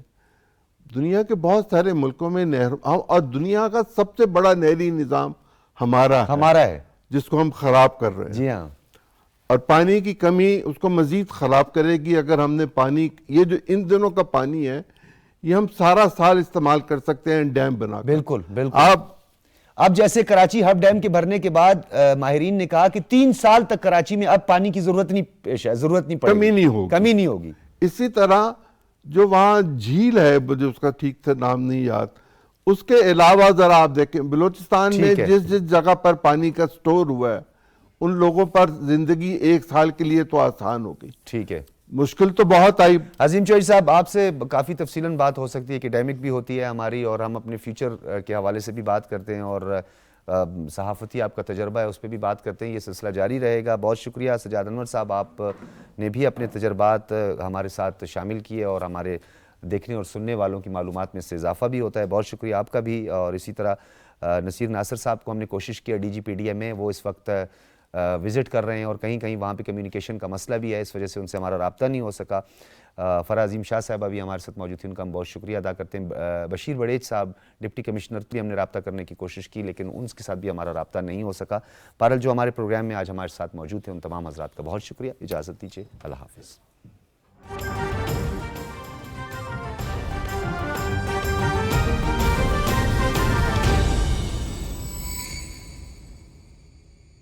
دنیا کے بہت سارے ملکوں میں نہر اور دنیا کا سب سے بڑا نہری نظام ہمارا ہے جس کو ہم خراب کر رہے ہیں. جی ہاں. اور پانی کی کمی اس کو مزید خراب کرے گی اگر ہم نے پانی، یہ جو ان دنوں کا پانی ہے یہ ہم سارا سال استعمال کر سکتے ہیں ڈیم بنا کر. بالکل بالکل. اب جیسے کراچی ہب ڈیم کے بھرنے کے بعد ماہرین نے کہا کہ 3 سال تک کراچی میں اب پانی کی ضرورت نہیں پڑے گی، کمی نہیں ہوگی. اسی طرح جو وہاں جھیل ہے مجھے اس کا ٹھیک سے نام نہیں یاد، اس کے علاوہ ذرا آپ دیکھیں بلوچستان میں جس جگہ پر پانی کا سٹور ہوا ہے ان لوگوں پر زندگی 1 سال کے لیے تو آسان ہو گئی. ٹھیک ہے. مشکل تو بہت آئی. عظیم چوہدری صاحب، آپ سے کافی تفصیلاً بات ہو سکتی ہے، اکیڈیمک بھی ہوتی ہے ہماری، اور ہم اپنے فیوچر کے حوالے سے بھی بات کرتے ہیں، اور صحافتی آپ کا تجربہ ہے اس پہ بھی بات کرتے ہیں. یہ سلسلہ جاری رہے گا. بہت شکریہ سجاد انور صاحب، آپ نے بھی اپنے تجربات ہمارے ساتھ شامل کیے اور ہمارے دیکھنے اور سننے والوں کی معلومات میں اس سے اضافہ بھی ہوتا ہے. بہت شکریہ آپ کا بھی. اور اسی طرح نصیر ناصر صاحب کو ہم نے کوشش کیا، DGPDM میں، وہ اس وقت وزٹ کر رہے ہیں اور کہیں وہاں پہ کمیونیکیشن کا مسئلہ بھی ہے، اس وجہ سے ان سے ہمارا رابطہ نہیں ہو سکا. فرا عظیم شاہ صاحبہ بھی ہمارے ساتھ موجود تھیں، ان کا ہم بہت شکریہ ادا کرتے ہیں. بشیر وڑیچ صاحب ڈپٹی کمشنر بھی ہم نے رابطہ کرنے کی کوشش کی لیکن ان کے ساتھ بھی ہمارا رابطہ نہیں ہو سکا. بہرحال جو ہمارے پروگرام میں آج ہمارے ساتھ موجود تھے ان تمام حضرات کا بہت شکریہ. اجازت دیجیے. اللہ حافظ.